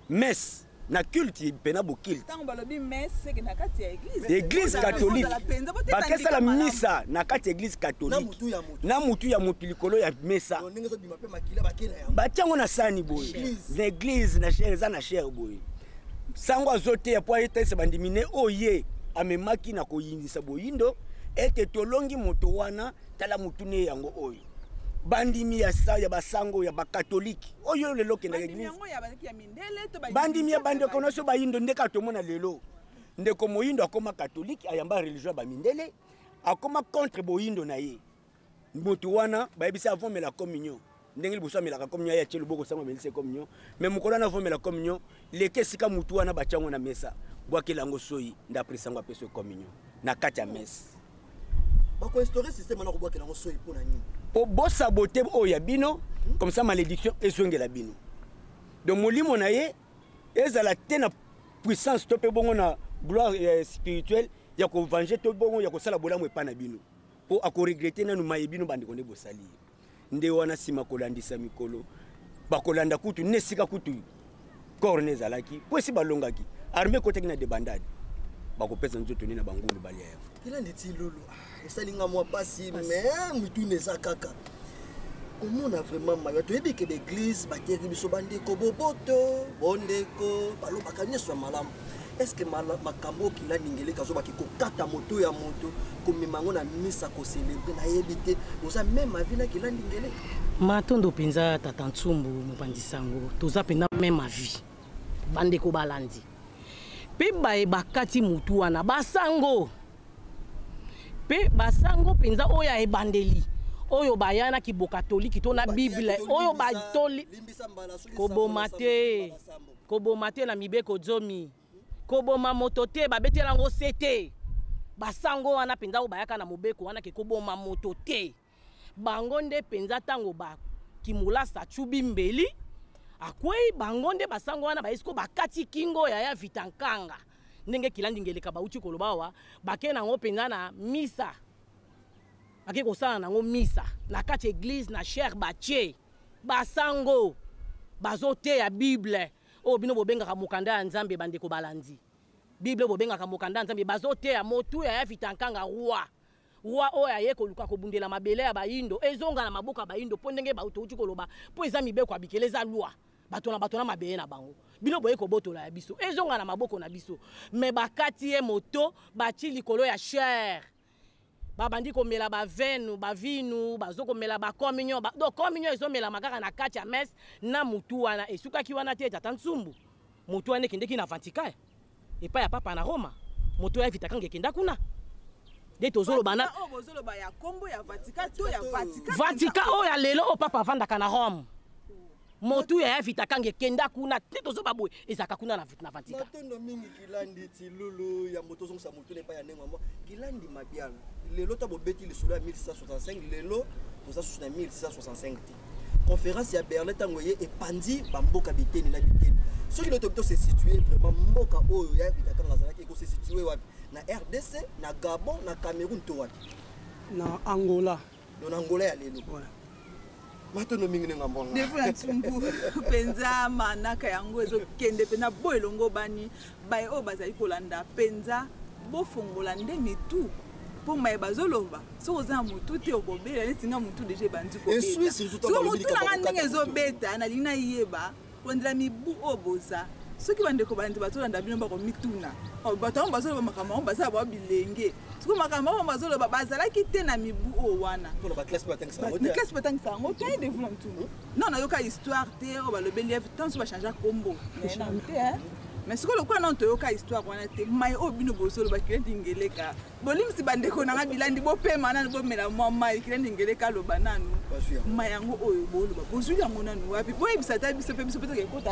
mes na culte pena bo culte tango balobi messe que na kati ya église église catholique bakesa la misa na kati église catholique na mutu ya mutu likolo ya mesa batiango na sani boye na église na cher eza na cher boye sango azote ya po etese bandimine oye amemaki na koyindisa boyindo ete tolongi moto wana tala mutu ne yango oyo bandimi ya sa ya basango ya bakatolike oyo lelo kenda église bandimi ya bande konoso bayindo ndeka tomona lelo ndeko moyindo akoma katolike ayamba religion ba mindele akoma contre boyindo na ye moto wana bayebisa avomela la communion ndenge liboso amela la communion ya chelo boko sama melise communion mais mukolo na vomela la communion leke sika mutu wana bachango na mesa bwakela ngo soyi ndaprisango apeso communion na kati ya messe bako instaurer système na kobwakela ngo soyi pona nini po bossa bote o ya bino comme ça malédiction ezongela bino donc molimo na ye ezala tena puissance to pe bongo na gloire spirituelle ya ko venger to bongo ya ko sala bolamu epana bino po ako regretter nanu mayebino bandi konde bosali nde wana sima kolandisa mikolo bakolanda kutu nesika kutu corne zalaki po si balongaki armée côté na debandade bakopesa nzoto ni na bangulu balia ya kila nditi lolo esalinga mwa pasi mais mutu neza kaka comment a vraiment mayo to ebike l'église bateri biso bandeko boboto bondeko balobaka nyeso malamu est-ce que makambo kila ningele kazo bakiko kata moto ya moto komimango na misa ko célébrer na yebite oza même avina kila ningele matondo penza tata Ntsumbu mopandisango toza pena même avis bandeko balandi pe bae bakati mutu wana basango pe basango penza oya ebandeli oyo bayana ki bokatoliki to na bible oyo batoli koboma te na mibeko zomi koboma moto te babetela ngo sete basango wana penza bayaka na mobeko wana ke koboma moto te bango nde penza tango ba kimula sa chubi mbeli akwei bango nde basango wana baisiko bakati kingo ya vitankanga ndenge kilandi ngeleka bauchi kolobawa bakena ngo penza na misa ake kosala nango misa na kati église na cher batie basango bazote ya bible o bino bobengaka mokanda ya nzambe bandeko balandi bible bobengaka mokanda ya nzambe bazote ya motu ya vitankanga roi oyo aye koluka kobundela mabele ya bayindo ezonga na maboka bayindo po ndenge bauto uchi koloba po eza mibeko abikele eza loi bato na mabele na bango bino boye kobotola ya biso ezonga na maboko na biso me bakati ye moto bachi likolo ya cher babandi komela bavenu bavinu bazokomela bakommunion donc communion ezomela makaka na kati ya messe na mutu wana esukaki wana te tata Ntsumbu mutu wana ekendeki na Vatican epai ya papa na Roma moto ya Vatican ngekenda kuna de tozoloba na bozoloba ya kombo ya Vatican to ya Vatican oyo lelo o papa avandaka na Rome motu ya Vatican ngekenda kuna te tozoba boye ezaka kuna na Vatican matondo mingi kilandi ti lulu ya moto zonsa motu ne pa ya nengo mo kilandi mabiala lelo ta bobeti le solo ya 1665 lelo toza sous na 1665 conférence ya Berlin tango ye epandi bamboka biteni na biteni soki le topito se situer vraiment mboka oyo ya Vatican ngazalaki ko se situer wapi na RDC na Gabon na Cameroun to wapi na Angola na Angola ya lelo matondo mingi nenga mbonga defuna Ntsumbu penza manaka yango ezo kende pena boelongo bani bae o bazali kolanda penza bofongola ndenge tu po maye bazoloba soko za mutu te okobela netinga mutu deje bandi kobela soko mutu na ndenge ezobeta na lina yeba kondela mibu oboza soki bandeko bandi batolanda bino bako mituna bato bazoloba makambo bazala ba bilenge soko makambo bazoloba bazalaki te na mibu o wana pour la classe patangisa ni classe patangisa ngo te devant tout non na yoka histoire te o balobeli tant so ba changer combo mais non te mais siko lokwa non to yoka histoire wana te mai o bino bosolo ba kirenti ngeleka bolimsi bandeko na bilandi bo pema na bo mela mwa mai kirenti ngeleka lo bananu mai yango oyo bolo ba bozuli yango nanu wapi bo ebisa ta biso pe biso peut-être ekota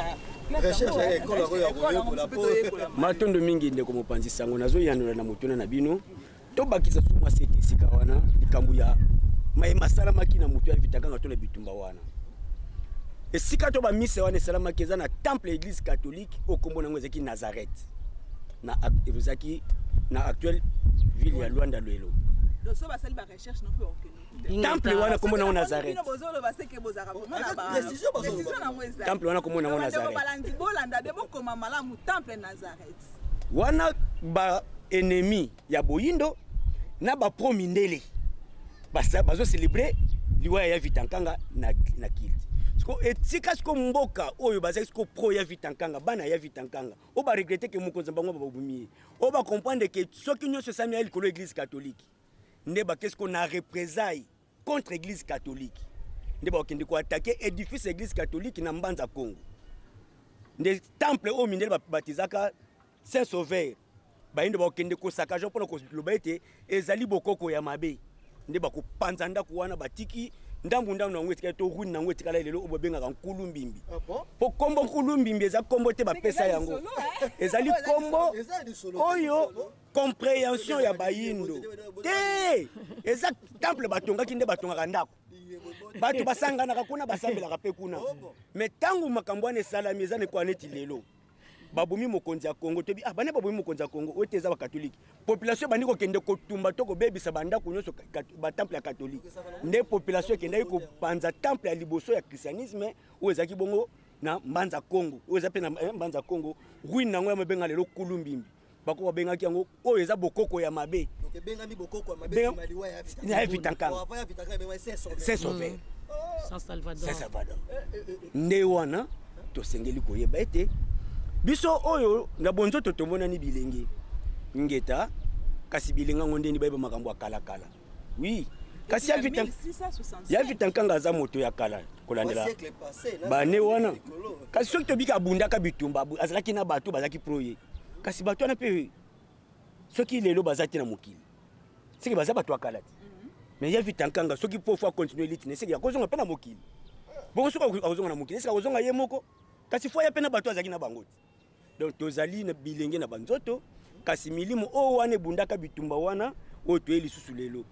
recherche école ko ya koyobola po matondo mingi ndeko mopanzi sango nazo yandola na motuna na bino to bakisa suma sete sika wana likambu ya mai masala makina mutu ya Vatican to le bitumba wana esika to ba mise wana salama keza na temple église catholique au kombo na ngwezeki Nazareth na evzaki na actuelle ville ya Luanda Lwelo so basali ba recherche non plus aucune temple wana komona na Nazareth bozolo baseke bozaka komona ba décision na mweza temple wana komona na Nazareth balandi bolanda de bokoma malamu temple Nazareth wana ba ennemi ya boyindo na ba promindele bazo célébrer liwa ya Vitankanga na kilt sko etika sko mboka oyo bazaki sko pro ya Vitankanga bana ya Vitankanga o ba regretter que mokonza bango ba bobumi o ba comprendre que soki nyonso sami ya likolo église catholique nde ba qu'est-ce qu'on a représailles contre église catholique nde ba okende ko attaquer édifice église catholique na Mbanza Congo nde temple o mindele ba batizaka Saint Sauveur ba inde ba okende ko sakajo pona ko loba ete ezali bokoko ya mabe nde ba ko panzanda ko wana batiki ndambu na ngwetika to runi na ngwetika la lelo obobenga ka nkulumbimbi po kombo nkulumbimbi eza kombo te ba pesa yango ezali kombo oyo compréhension ya bayindo te eza temple batongaki nde batongaka ndako bato basangana kuna basambelaka pe kuna mais tangu makambo ane salami eza ne kwa neti lelo babomi mokonzi ya Congo tobi bane babomi mokonzi ya Congo oyo eza ba catholique population bandi ko kende ko tumba to ko bebisa banda ko nyoso ba temple ya catholique nde population kende ko panza temple ya liboso ya christianisme oyo ezaki bongo na Mbanza Congo oyo eza pe na Mbanza Congo ruine nango ya mabenga lelo kulumbimbi bako babengaki yango oyo eza bokoko ya mabe donc bengami bokoko ya mabe maliwa ya Vitankanga ya Vitankanga benga Saint Sauveur Saint Salvador nde wana to sengeli koyeba ete biso oyo na bonzo totomona ni bilenge ngeta kasi bilenga ngonde ni bayeba makambo akala kala oui kasi ya Vitankanga za moto ya kala kolandela bane wana kasi soki tobika abundaka bitumba azalaki na bato bazaki proye kasi bato wana pe soki lelo bazati na mokili seki baza bato akala ti mais ya Vitankanga soki po fois continuer litine seki ya kozonga pe na mokili bongo soki akozonga na mokili seki akozonga ye moko kasi fois ya pe na bato azaki na bango ti donc tozali na bilenge na banzoto kasi milimo o wana bundaka bitumba wana o to elisusu lelo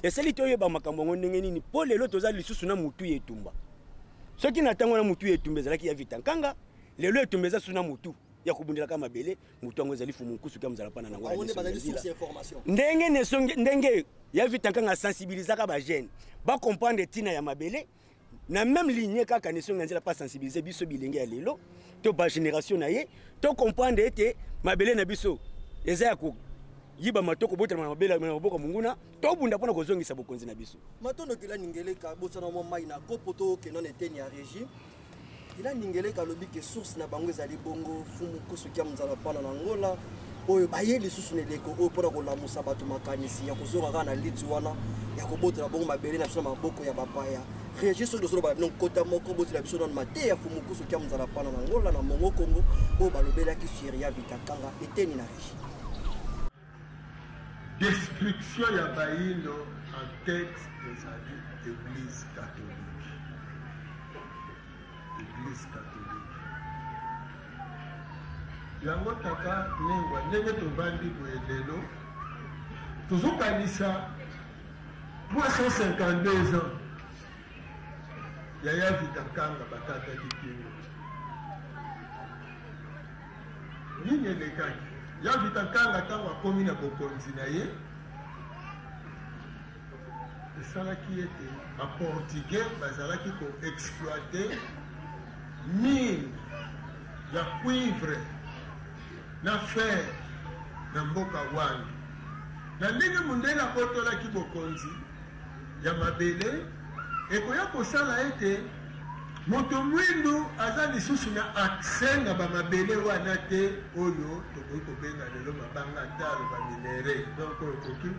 eseli to yeba makambo ndenge nini po lelo tozali lisusu na mutu yetumba soki na tango na mutu yetumba ezalaki ya Vitankanga lelo etumba eza suna mutu ya kubundela kama bele mutu ngo ezali fumu kusu kama zala pana nango ndenge nesonge ndenge ya Vitankanga sensibilisaka ba jeune ba comprendre tina ya mabele na même ligne kaka nesonga nzela pas sensibiliser biso bilenge ya lelo to ba génération na ye to comprendre ete mabele na biso eza ya ko yiba matoko botela na mabele na maboko munguna to bunda pona kozongisa bokonzi na biso matondo kila ningeleka botana mo mai na kopo to ke non eteni ya régime kila ningeleka lobi ke source na bango ezali bongo fumu kusukia mzala pana na ngola oyo bayeli susu neleko oyo pona kolamusa bato makanisi ya kozonga kaka na liti wana ya kobotela bongo mabele na biso na maboko ya bapaya réagir sur le solo non kota moko botela biso na mate ya fumu kusukia mzala pana na ngola na mongo Congo oyo balobelaki sur ya Vitankanga eteni na régime destruction ya bayindo en tête ezali église catholique. Église catholique. Yango taka nengwa ndenge tovandi boye lelo tozokanisa pour 152 ans ya Vitankanga batata kikingo nini elekaki ya Vitankanga tango akomi na bokonzi na ye esalaki ete baportugais bazalaki koexploite mine ya cuivre na fer na mboka wana na ndenge mondele abotolaki bokonzi ya mabele ekoya kosala ete moto mwindu aza lisusu na accès na bamabele wana te oyo tokoki kobenga lelo mabanga talo baminere donc oyo koki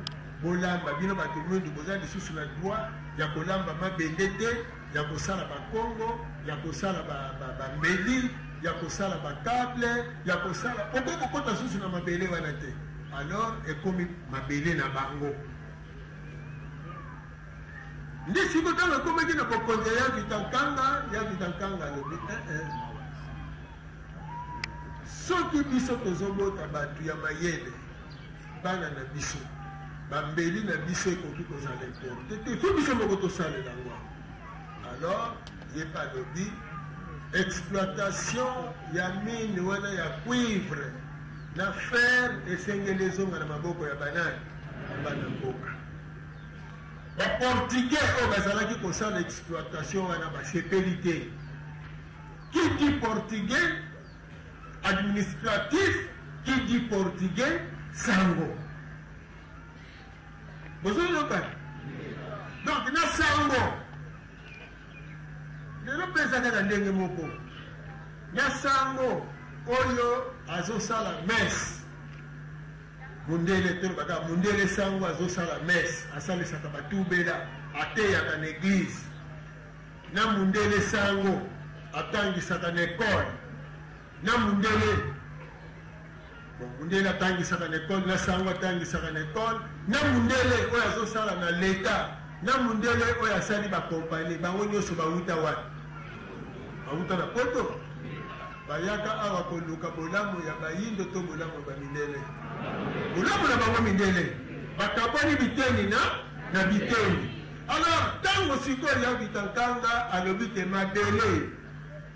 bolamba bino bato mwindu boza lisusu na droit ya kolamba mabende te ya kosala bakongo ya kosala bambeli ya kosala bakable ya kosala okoki kokota susu na mabele wana te alors ekomi mabele na bango ndi siko tanga komeki na bokonzi ya Vitankanga alobi soki biso tozobota bato ya mayele bana na biso bambeli na biso ekoki kozala importe te so biso moko tosalela yango alors ye pa alobi exploitation ya mine wana ya cuivre na fer esengeli ezonga na maboko ya banani ya bana mboka baportugais oyo bazalaki kosala exploitation wana basepeli te. Qui dit portugais administratif, qui dit portugais sango. Bozo yoka. Donc na sango. Lelo pesa kaka ndenge moko. Na sango oyo azosala messe. Mundele to baka mundele sango azosala messe, asalisaka batubela, ateyaka na église. Na mundele sango atangisaka na école. Na mundele mundele atangisaka na école, na sango atangisaka na école. Na mundele oyo azosala na l'État. Na mundele oyo asali bakompani bango nyonso bauta wapi? Bauta na poto. Bayaka awa koluka bolamu ya bayindo to bolamu ya bamindele. Bolamu na bango mindele bakaboni biteni na biteni. Alors tango sikoyo ya Vitankanga alobi te mabele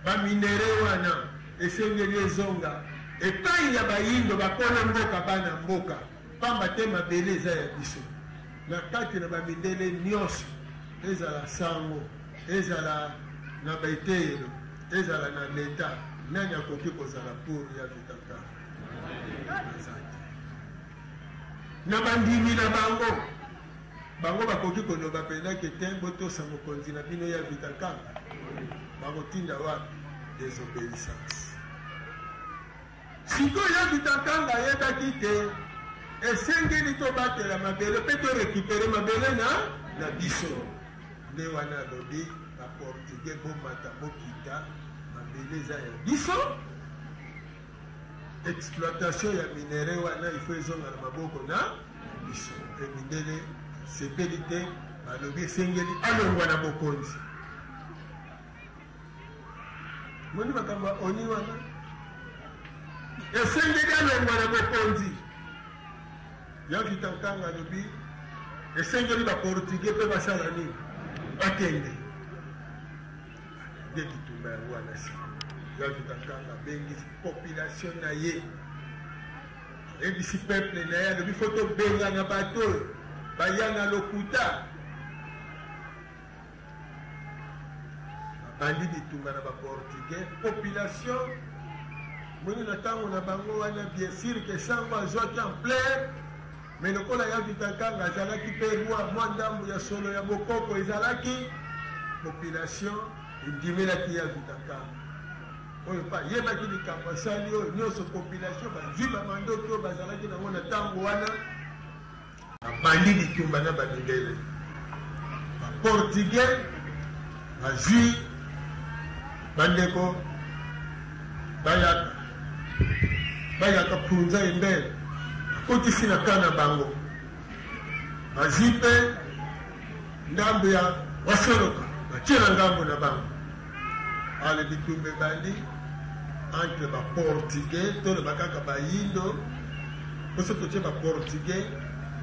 baminere wana esengeli ezonga epai ya bayindo bakona mboka bana mboka pamba te mabele eza ya biso na kati na bamindele nyonso, ezala sango, ezala na baiteyelo, ezala na leta. Nani akoki kozala pour ya Vitankanga? Na bandimi na bango bakoki koloba pena ke tembo tosa mokonzi na bino ya Vitankanga bakotinda wapi? Désobéissance. Sikoyo ya Vitankanga yebaki te esengeli tobatela mabele mpe torekipere mabele na biso. Nde wana alobi baportugais bomata bokita mabele eza ya biso. Exploitation ya minere wana ifo ezonga na maboko na biso. Emindele sepeli te balobi esengeli alongwa na bokonzi. Moni makamba oni wana esengeli alongwa na bokonzi. Ya Vitankanga alobi esengeli baportugais mpe basala nini? Bakende nde bitumba yango wana si ya Vitankanga bengisi population na ye, ebisi peuple na ye alobi fo tobenga na bato baya na lokuta. Babandi bitumba na baportugais population moni na ntango na bango wana bien sûr ke sango azwaki en plein. Mais lokola ya Vitankanga azalaki mpe roi mwa ndambo ya solo ya bokoko ezalaki, population endimelaki ya Vitankanga oyo pa yebaki likambo asali oyo nyonso. Population bazwi bamandoki oyo bazalaki nango na ntango wana babandi bitumba na bamindele. Baportugais bazwi bandeko bayaka punza embere kotisi na kana bango bazwi mpe ndambo ya wasoloka batie na ngambo na bango. Ale bitumba ebandi entre baportugais to bakaka bayindo poso totie baportugais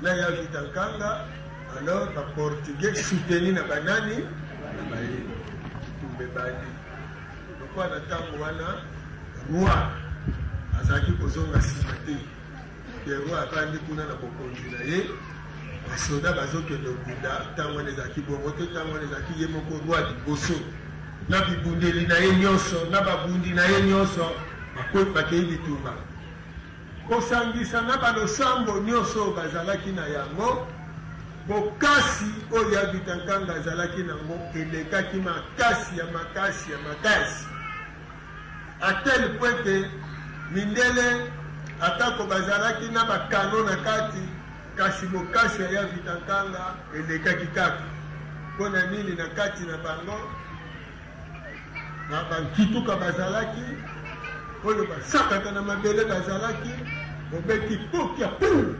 na ya Vitankanga. Alors baportugais souteni na banani na bayindo. Bitumba ebandi lokwa na ntango wana roi azalaki kozonga nsima te. Roi avandi kuna na bokonzi na ye, basoda bazokende okunda ntango wana ezalaki bongo te. Ntango wana ezalaki ye moko roi liboso na bibundeli na ye nyonso na babundi na ye nyonso bakei bitumba kosangisa na balosambo nyonso bazalaki na yango. Bokasi oyo ya Vitankanga azalaki nango elekaki makasi ya makasi ya makasi, a tel point ke mindele atako bazalaki na bakano na kati, kasi bokasi ya Vitankanga elekaki kaka. Mpona nini? Na kati na bango na bankituka bazalaki oyo basakaka na mabele bazalaki bobeki poki ya pou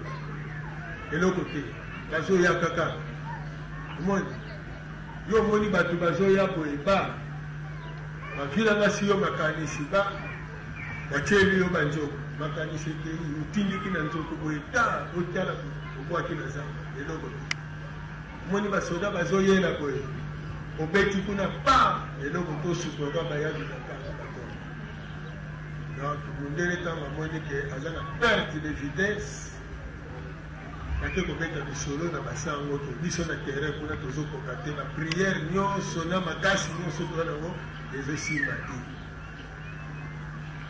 eloko te bazoya kaka. Omoni yo omoni bato bazoya boye ba bavilanga si yo makanisi batieli yo banzoko makanisi te otindiki na nzoko boye ta otiala obwaki na zamba eloko te. Omoni basoda bazoyela boye obeti kuna pa eloko tosukoka bayaki na kaka bakona. Donc mundele ntango amoni ke aza na perte de vitesse bake kobeta lisolo na basango to biso na terrain kuna tozokoka te na priere nyonso na makasi nyonso toza nango ezosimba te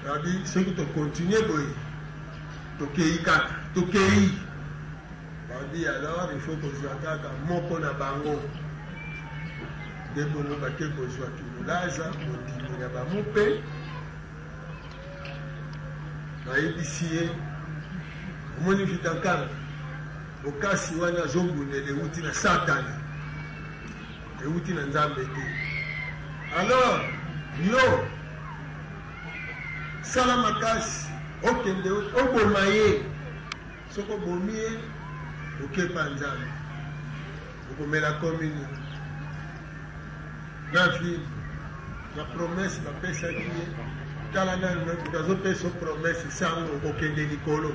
abi soki tokontinue boye tokei kaka tokei babi alors il faut kozwa kaka moko na bango nde bongo bake kozwa kimulaza mondimi na bango mpe bayebisi ye omoni vitankanga okasi wana azobundela euti na satana euti na nzambe te alors yo sala makasi okende oboma ye soki obomi ye okepa nzambe okomela communion na vie na promese bapesaki ye tala nani bazopesa promese sango okokende likolo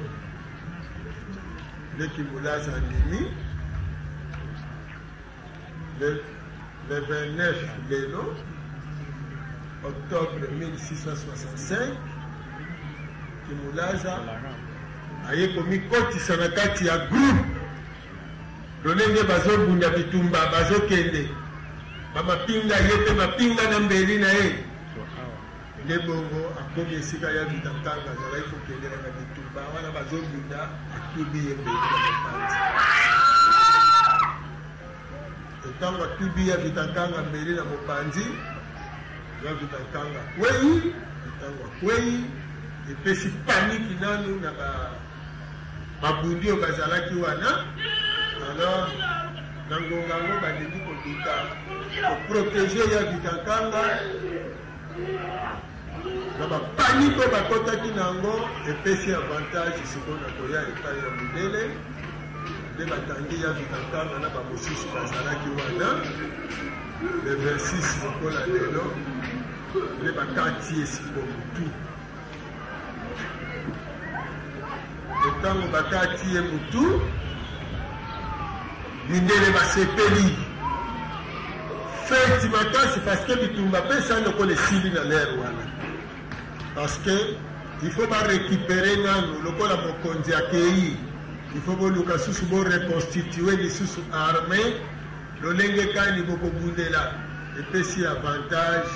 nde kimulaza ndimi le 29 lelo octobre 1665 kimulaza aye komikotisa na kati ya groupe lolenge bazobunda bitumba bazokende bamapinga ye mpe mapinga na mbeli na ye nde bongo akomi esika ya vitankanga azalaki kokendela na bitumba wana bazobunda atubi ye mbeli na mopanzi etango atubi ya vitankanga mbeli na mopanzi ya vitankanga kwei etango akwei epesi paniki nanu na babundi oyo bazalaki wana alors na ngonga yango balingi koduka koprotege ya vitankanga na bapaniki oyo bakotaki na yango epesi avantage sikoyo na koya epai ya mondele nde batangi ya vitankanga na bamosusu bazalaki wana le 26 lokola lelo nde bakati ye sikoyo mutu ntango bakati ye mutu mindele basepeli feti makasi parceke bitumba mpe esa lokola esili na lere wana parceke il faut barécupere nano lokola mokonzi akei il faut boluka susu boreconstitue lisusu armé lolenge kani bokobundela epesi avantage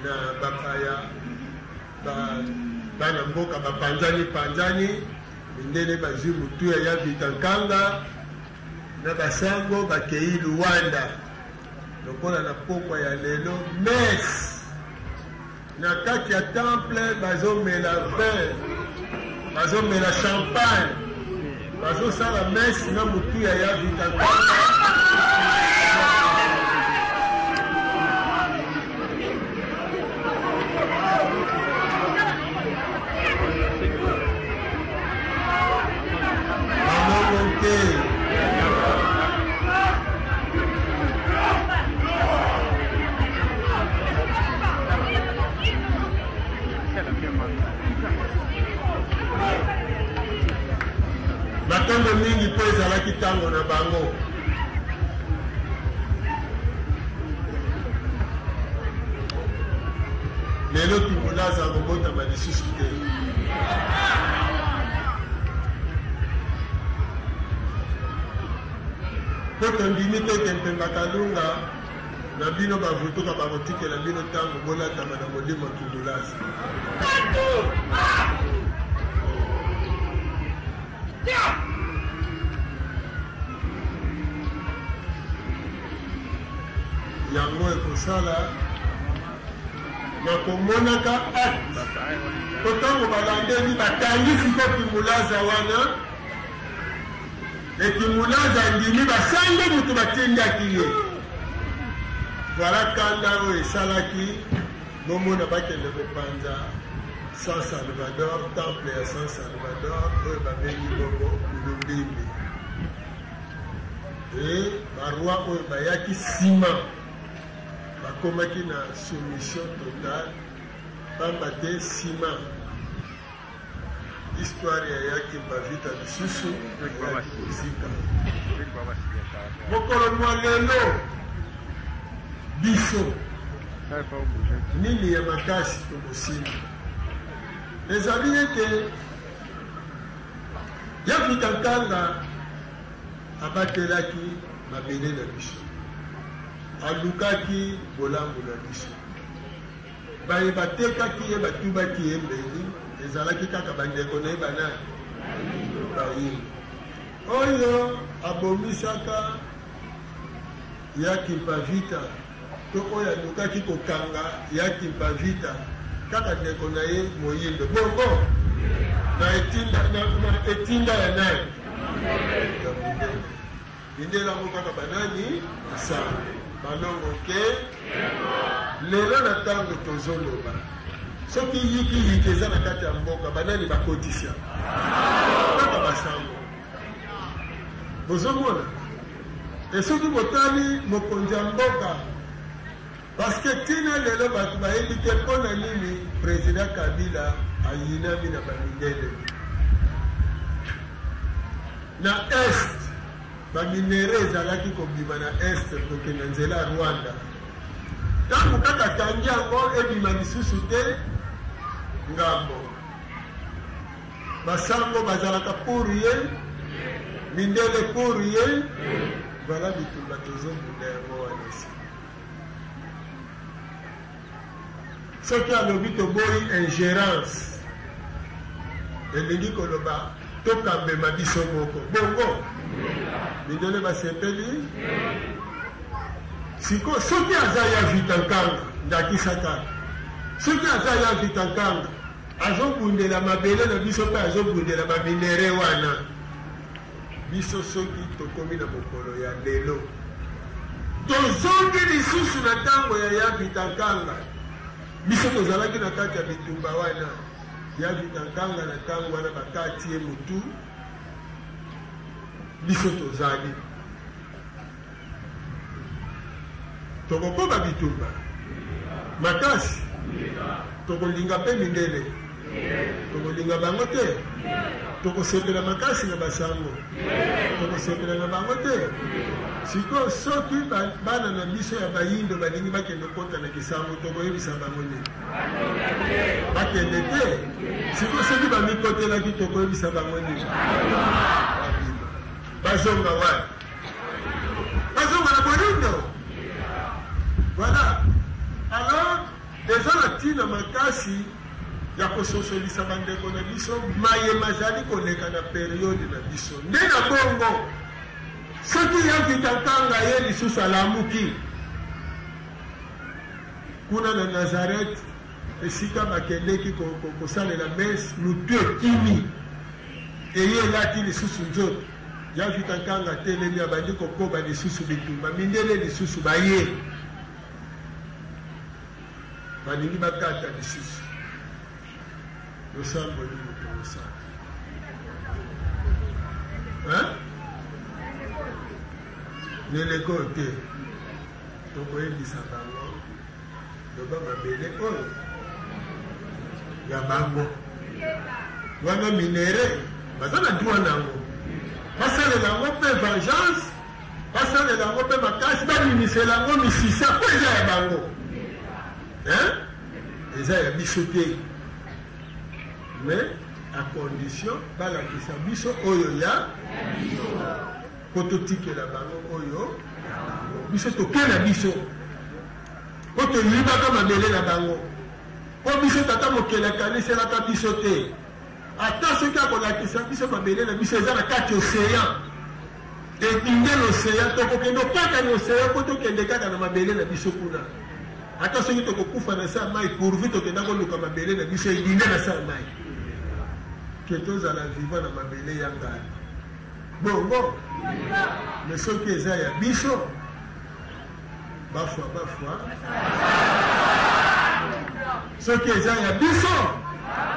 na bapaya bana mboka bapanzani mindele bazwi mutuya ya vitankanga na basango bakei luwanda lokola na pokwa ya lelo messe na kati ya temple bazomela vin bazomela champagne bazosala messe na mutuya ya vitankanga batango mingi mpo ezalaki ntango na bango lelo kimulaza akobotama lisusu te mpo tondimi te tempemba kalunga na bino bavutuka bakotikela bino ntango bolatama na molimo kindulaza yango ekosala nakomonaka acte po ntango balandeli batangi siko kimulaza wana ekimulaza ndimi basange moto batindaki ye voilà kanda oyo esalaki bomona bakende kopanza San Salvador, temple ya San Salvador oyo babengi bongo Lubimbi e baroi oyo bayaki nsima bakomaki na soumission totale pamba te nsima histoire yayaki bavita lisusu yaki kozika mokolo mwa lelo biso nini ya makasi tokosima ezali ete ya vitankanga abatelaki mabele na biso alukaki bolambo na biso baye batekaki ye batubaki ye mbeli ezalaki kaka bandeko na ye banani bayini oyo abomisaka yaki mpavita to oyo alukaki kokanga yaki mpavita kaka ndeko na ye moyindo bongo na etinda ya nani indelango kaka banani asanga balongo ke lelo na ntango tozoloba soki yiki eza na kati ya mboka banani bakotisa kaka basango bozomona esoki botali mokonzi ya mboka parceke ntina lelo bato bayebi te mpona nini président Kabila ayinami na bamindele na est baminere ezalaki kobima na est kokende nzela ya Rwanda ntango kaka tangi yango ebima lisusu te ngambo basango bazalaka pour ye mindele pour ye vala bitumba tozobunda yango wana esi soki alobi toboyi ingérence elingi koloba tokambema biso moko bongo mindele basepeli siko soki aza ya vitankanga ndakisaka soki aza ya vitankanga azobundela mabele na biso mpe azobundela baminere wana biso soki tokomi na mokolo ya lelo tozongi lisusu na ntango ya vitankanga biso tozalaki na kati ya bitumba wana ya vitankanga na ntango wana bakati ye motu biso tozali tokokoba bitumba makasi tokolinga mpe mindele tokolinga bango te tokosepela makasi na basango tokosepela na bango te siko soki bana na biso ya bayindo balingi bakende kota na kisango tokoyebisa bango nini bakende te siko soki bamikotelaki tokoyebisa bango nini bazonga wana bazonga na boyindo voilà alors eza na ntina makasi ya kososolisa bandeko na biso mayema azali koleka na periode na biso nde na bongo soki yavitankanga ye lisusu alamuki kuna na Nazaret esika bakendeki kosalela mese mutu ekimi eye elati lisusu nzoto yavitankanga telemi abandi kokoba lisusu bitumba mindele lisusu baye balingi bakata lisusu losambo nini tokosala neleko te tokoyebisa bango loba mabele oyo ya bango wana minere baza na droit nango basalela yango mpe vengeance basalela yango mpe makasi babimisela yango misisa mpo eza ya bango eza ya biso te mais à condition balakisa biso oyo ya po totikela bango oyo biso tokela biso po toyibaka mabele na bango po biso tata mokele akaniselaka biso te ata soki akolakisa biso mabele na biso eza na kati océan etinde l'océan tokokende kaka na océan po tokende kaka na mabele na biso kuna ata soki tokokufa na sa mai pourvu tokenda koluka mabele na biso elinde na sa mai ke tozala viva na mabele ya ngai bongo me soki eza ya biso bafwa soki eza ya biso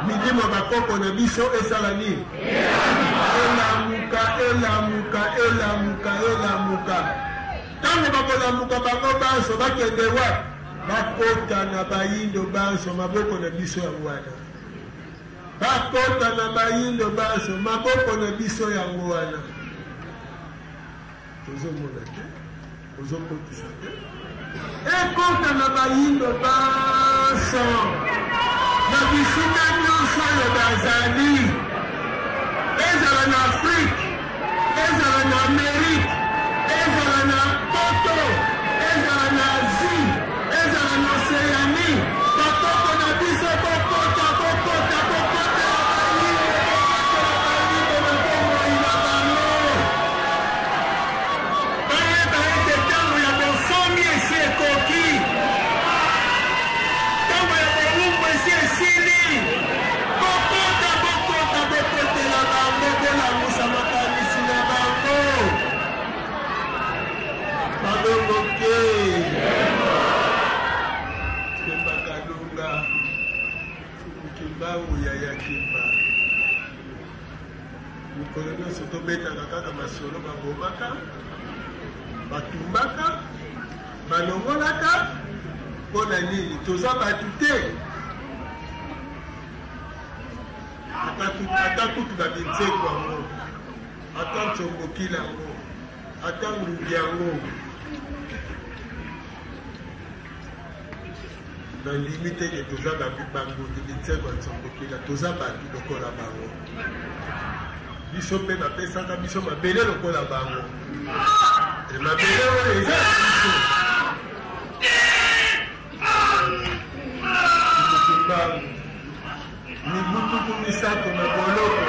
midimo bakoko na biso esala nini elamuka ntango bakolamuka bango banso bakende wa bakota na bayindo banso maboko na biso yango wana bakota na bayindo banso maboko na biso yango wana tozomona te tozokotisa te ekota na bayindo banso na bisika nyonso oyo bazali ezala na afrike ezala na Amérique, ezala na Poto, ezala na Asie, ezala na Océanie, bakoko na biso bokota bokota bokota na bomoi na bango. Bayeba ete ntango ya bonsomi esi ekoki, ntango ya bolumbu esi esili. Bokota bokota bokotela bango bolamusa makanisi na bango. Balongoke Kemba Kalunga Kimbangu ya Kimba mikolo nyonso tobetaka kaka masolo babomaka batumbaka balongolaka mpona nini toza bato te ata kutu na binzeko yango ata ntsongokila yango ata ngungi yango na limite ke toza bangundi binzeko ya ntsongokila toza bato lokola bango biso mpe bapesaka biso mabele lokola bango mabele oyo eza biso kimbangu mibutuku misato na boloko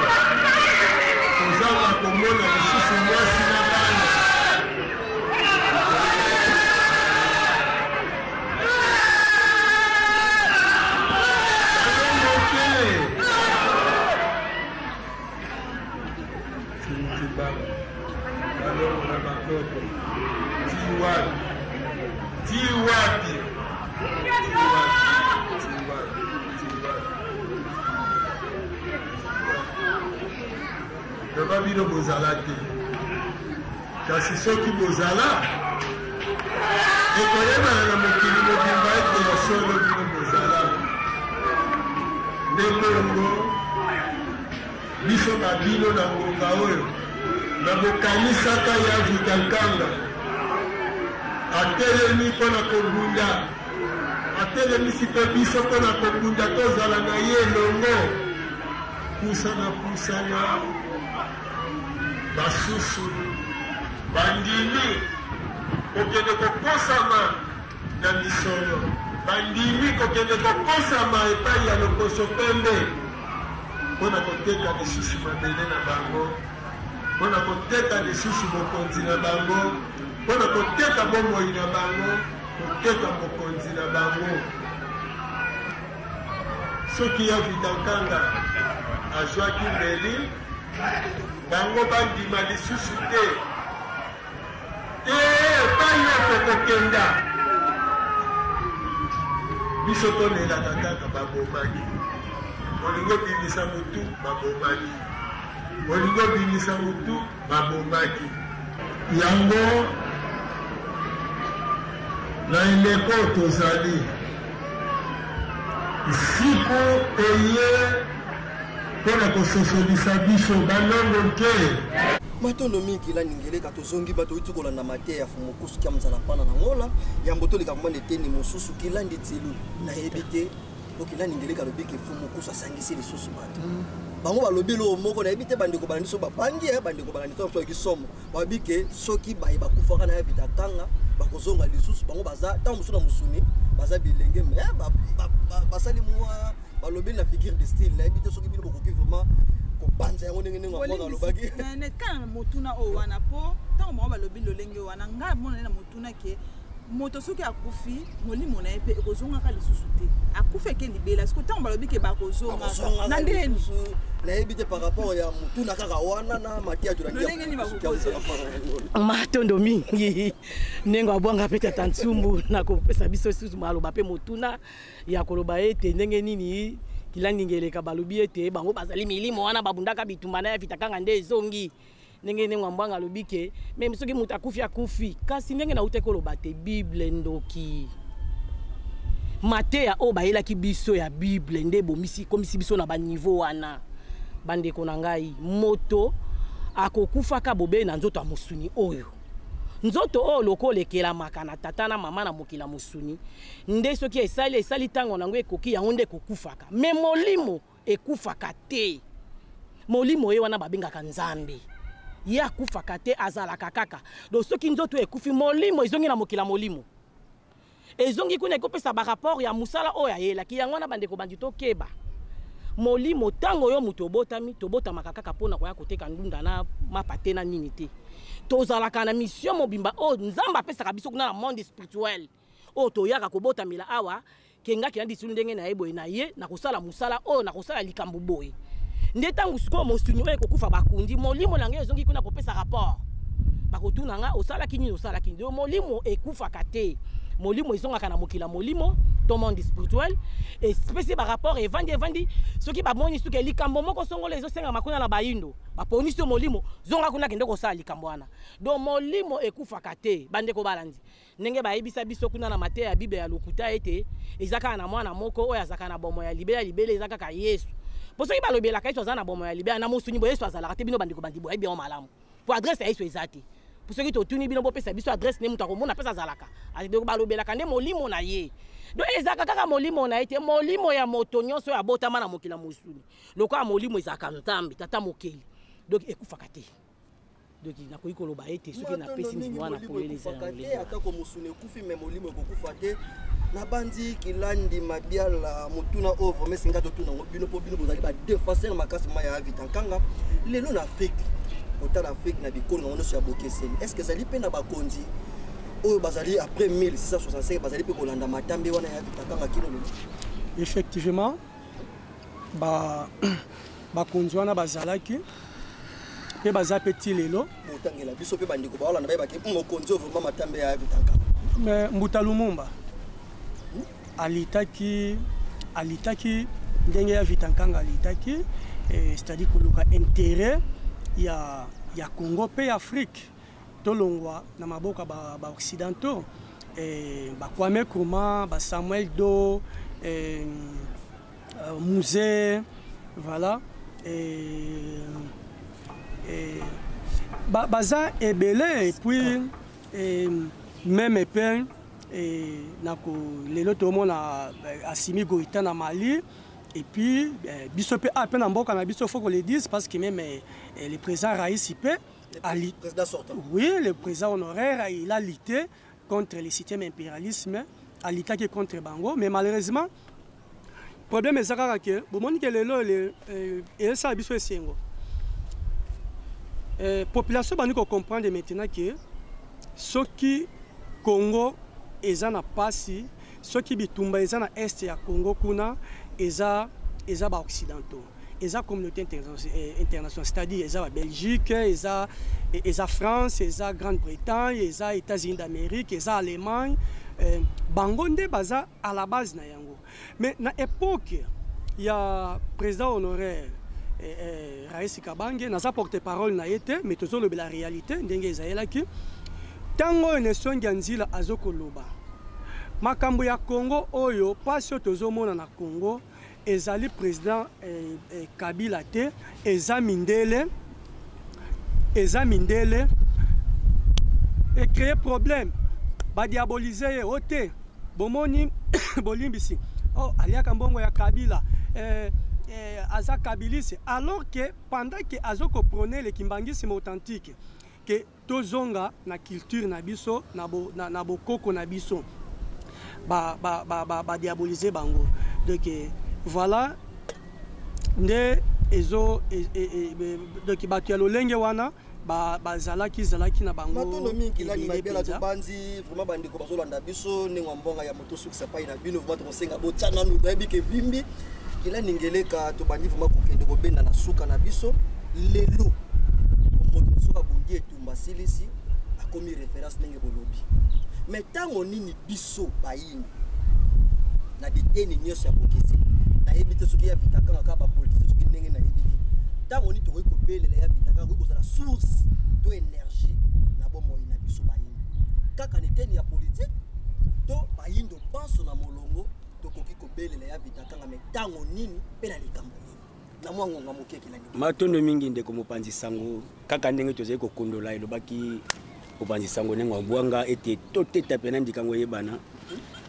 kozanga komona lisusu mwasi na bana balongo na bakoko tiwapi baba bino bozala te kasi soki bozala ekoyebana na mokili mobimba ete ya solo bino bozala nde bongo biso babino na ngonga oyo na bokanisaka ya vitankanga atelemi mpona kobunda atelemisi mpe biso mpona kobunda tozala na ye elongo pusana basusu bandimi kokende kokosama na misolo bandimi kokende kokosama epai ya lokoso pembe mpona koteka lisusu mabele na bango mpona koteka lisusu mokonzi na bango mpona koteka bomoi na bango koteka mokonzi na bango soki ya vitankanga azwaki mbeli bango bandima lisusu te epai nyonso kokenda biso tonelaka kaka babomaki olingo bimisa motu babomaki olingo bimisa motu babomaki yango na eleko tozali siku eye mpona kososolisa biso banongo te matondo mingi la ningeleka tozongi bato uti kolanda mate ya fumukusu kia mzala pana na ngola yambo toleka komande teni mosusu kilandi tilu na ebite okila ningeleka lobiki fumukusu asangisi lisusu bato bango balobi lo moko na ebite bandeko bandiso babangi bandeko bandiso so kisomo babike soki baye bakufaka na ebita kanga bakozonga lisusu bango baza tango musuna musuni baza bilenge me basali mwa balobi na figure de style na ebite soki bino bokoki vraiment kopanza yango ndenge ndenge ngwa lobaki na kana motuna o wana po tango mo balobi lolenge wana nga mona na motuna ke moto soki akufi molimo na epe ekozonga ka lisusu te akufe ke libela siko tango balobi ke bakozonga na ndeni na ebite par rapport ya motuna kaka wana na matia tu lolenge ni bakozonga matondo mingi nengo abwanga peta tantsumbu na kopesa biso susu maloba pe motuna ya koloba ete ndenge nini kilandingeleka balobi ete bango bazali milimo wana babundaka bitumba na ya vitakanga nde ezongi ndenge ndenge mbanga lobike même soki muta kufi kasi ndenge na uteko loba te bible ndoki Mateya o bayela ki biso ya bible nde bomisi komisi biso na ba niveau wana bandeko na ngai moto akokufaka bobe na nzoto ya musuni oyo nzoto o lokolekela makana tata na mama na mokila musuni nde soki esali tango nango ekoki yango nde kokufaka me molimo ekufaka te molimo ye wana babengaka nzambe ye akufaka te azalaka kaka donc soki nzoto ekufi molimo ezongi na mokila molimo ezongi kuna ekopesa barapport ya mosala oyo ayelaki yango wana bandeko bandi tokeba molimo ntango oyo moto obotami tobotamaka kaka mpona koya koteka ndunda na mapate na nini te tozalaka na mission mobimba oyo nzambe apesaka biso kuna na monde spirituel oyo toyaka kobotamela awa kengaki na disulu ndenge na ye boye na ye na kosala mosala oyo na kosala likambo boye nde ntango sikoyo mosuni oyo ekokufa bakundi molimo na ngai ezongi kuna kopesa rapport bakotuna nga osalaki nini osalaki nini molimo ekufaka te molimo ezongaka na mokila molimo to monde spirituel espèce ba rapport evandi soki bamoni suki likambo moko songolo ezosenga makuna na bayindo baponi so molimo zonga kuna kende kosala likambo wana donc molimo ekufaka te bandeko balandi ndenge bayebisa biso kuna na mateya ya bible ya lokuta ete ezaka na mwana moko oyo azaka na bomo ya libele ezaka ka Yesu po soki balobelaka Yesu aza na bomo ya libele na mosuni bo Yesu azalaka te bino bandeko bandi boye bien malamu po adresse ya Yesu ezati pour ceux qui totuni bino bopesa biso adresse ne muta komona pesa zalaka donc balobelaka nde molimo na ye donc ezaka kaka molimo na ye te molimo ya moto nyonso ya botama na mokila mosuni lokola molimo ezaka ntambi tata mokeli donc ekufaka te donc nakoki koloba ete soki napesi ndimi wana koleleza ata ko mosuni ekufi me molimo ekokufa te na bandi kilandi mabiala motuna ovo mesinga totuna bino po bino bozali ba défenseur makasi maya vitankanga lelo na Afrique autant Afrique na bikolo na onoso ya bokeseni est-ce que zali pe na bakonzi oyo bazali après 1665 bazali pe kolanda matambe wana ya vitakanga kino lelo effectivement bakonzi wana bazalaki pe baza petit lelo botangela biso pe bandiko ba olanda ba ke mokonzi oyo vraiment matambe ya vitakanga mais Mbuta Lumumba alitaki ndenge ya vitankanga alitaki c'est-à-dire koluka intérêt ya Congo pe Afrique tolongwa na maboka ba occidentaux ba Kwame Nkrumah ba Samuel Doe Musée voilà baza ebele et puis même epin nako lelo tomona Assimi Goïta na Mali. Et puis, biso pe à peine en boka na biso faut qu'on le dise parce que même le président Raïs Ipe le président sortant. Oui, le président honoraire il a lutté contre le système impérialisme, a lutté contre Bango, mais malheureusement problème est ça que bon que et ça biso esengo. Population bani ko comprendre maintenant que ce qui Congo ezana pasi, ce qui bitumba ezana est ya Congo kuna eza ba occidentaux eza communauté internationale c'est-à-dire eza Belgique eza France eza Grande-Bretagne eza États-Unis d'Amérique eza Allemagne bango nde baza à la base na yango mais na époque ya président honoraire Raïs Kabange naza porte-parole na yete mais tozolo la réalité ndenge ezayelaki tango ne songi nzila azokoloba makambo ya Congo oyo pasio tozomona na Congo ezali président Kabila te eza mindele et créer problème ba diaboliser ote bomoni bolimbisi oh aliaka mbongo ya Kabila aza kabilisi alors que pendant que azoko prôner le kimbangisme authentique que tozonga na culture na biso na bokoko na biso ba diaboliser bango donc voilà nde ezo donc bato ya lolenge wana bazalaki na bango matono mingi la ni mabela to banzi vraiment bandeko bazolanda biso nengo mbonga ya moto sukisa pai na bino vraiment tosenga botana no dabi ke vimbi kila ningeleka to bandi vraiment kokende kobenda na suka na biso lelo moto suka bundi etumba silisi akomi référence nenge bolobi mais tango nini biso bayini na biteni nyonso ya bokese na yebite soki ya vitakanga ka ba politique soki ndenge na yebite tango ni tokoki kobelela ya vitakanga ko kozala source de énergie na bomoi na biso bayini kaka ni teni ya politique to bayindo panso na molongo tokoki kobelela ya vitakanga mais tango nini pe na likambo nini na mwangonga mokeki la nini matondo mingi ndeko mopanzi sango kaka ndenge tozali kokondola elobaki opanzi sango nengo bwanga ete toteta pena ndikango yebana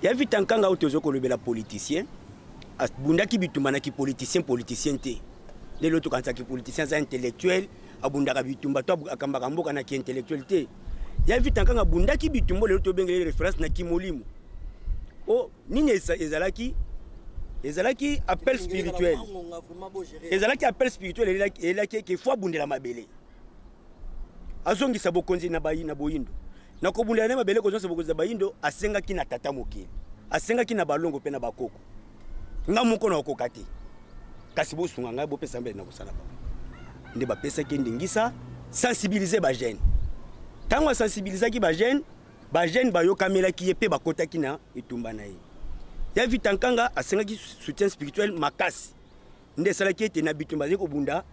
ya vitankanga otozo kolobela politicien bundaki bitumana ki politicien te lelo to kanza ki politicien za intellectuel abundaka bitumba to akambaka mboka na ki intellectualité ya Vitankanga bundaki bitumbo lelo to bengele référence na kimolimo oh nini ezalaki appel spirituel ezalaki appel spirituel elaki ke fois bundela mabele azongisa bokonzi na boyindo na kobundela na mabele kozongisa bokonzi na bayindo asengaki na tata mokili asengaki na balongo pe na bakoko nga moko na okokate kasi bosunga nga bopesa mbele na kosala ba nde bapesaki ndingisa sensibiliser ba jeune tango sensibilisaki ba jeune bayokamelaki ye pe bakotaki na etumba na ye ya Vitankanga asengaki soutien spirituel makasi nde salaki ete na bitumba zeko bunda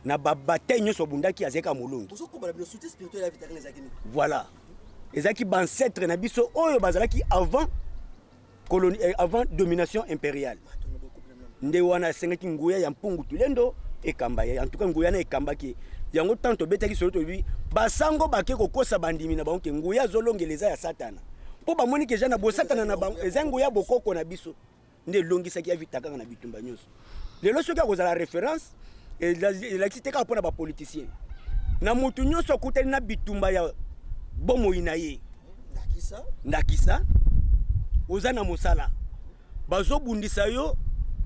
na babate nyonso bundaki azeka molongi soutien spirituel ya Vitankanga ezaki voilà ezaki ancêtre na biso oyo bazalaki avant avant domination impériale nde wana asengaki nguya ya mpungu tulendo ekamba en tout cas nguya na ekamba ki yango tanto betaki solo to bi basango bake kokosa bandimi na bango nguya zolongeleza ya satana po bamoni ke jana bo satana na bango ezango ya bokoko na biso nde longisaki ya Vitankanga na bitumba nyonso lelo soki akozala référence elakiteka mpona bapoliticien na mutu nyonso akutani na bitumba ya bomoi na ye ndakisa oza na mosala bazobundisa yo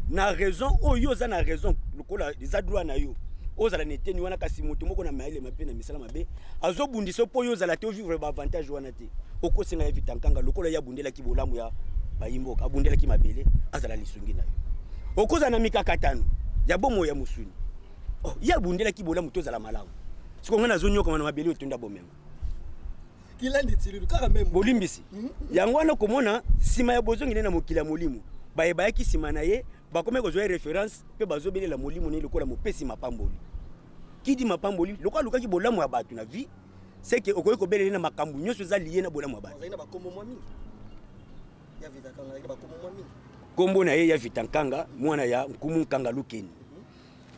na raison oyo oza na raison lokola eza droit na yo ozala neteni wana kasi mutu moko na maele mabe na misala mabe azobundisa po yo ozala te vivre ba avantage wana te okosenga ya Vitankanga lokola ya bundelaki bolamu ya bayimboka abundelaki mabele azala lisungi na yo okoza na mikakatano ya bomo ya musuni ya bundelaki bolamu to zala malamu siko ngana zonyoka na mabele otonda bomengo kilandi tsilulu kaka même bolimbisi yango wana komona sima ya bozongi na mokila molimo bayaki sima na ye bakome kozwa référence pe bazobelela molimo ne lokola mopesi mapamboli kidi mapamboli lokola lukaki bolamu ya batu na vie c'est que okoyi kobelela na makambu nyonso za lié na bolamu ya batu na bakombo mwa mingi ya Vitankanga na bakombo mwa mingi kombo na ye ya Vitankanga mwana ya Nkumu Nkanga Lukeni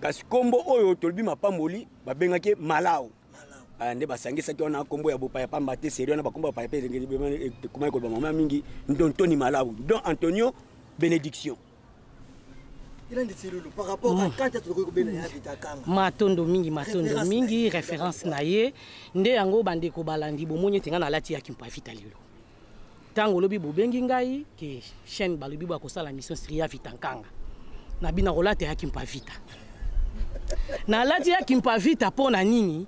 kasi kombo oyo tolbi mapamboli babengaki Malao nde basangisaki wana kombo ya bopa ya pamba te sérieux na bakombo pa pe kuma ko ba mama mingi Ntoni Malao Don Antonio Bénédiction il a dit par rapport à quand tu ko bela ya Vitankanga matondo mingi référence na ye nde yango bande ko balandi bomonye tenga na lati ya Kimpavita lelo tango lobi bobengi ngai ke chaîne balobi ba ko sala mission sur ya Vitankanga na bina rolate ya Kimpavita na lati ya Kimpavita pona nini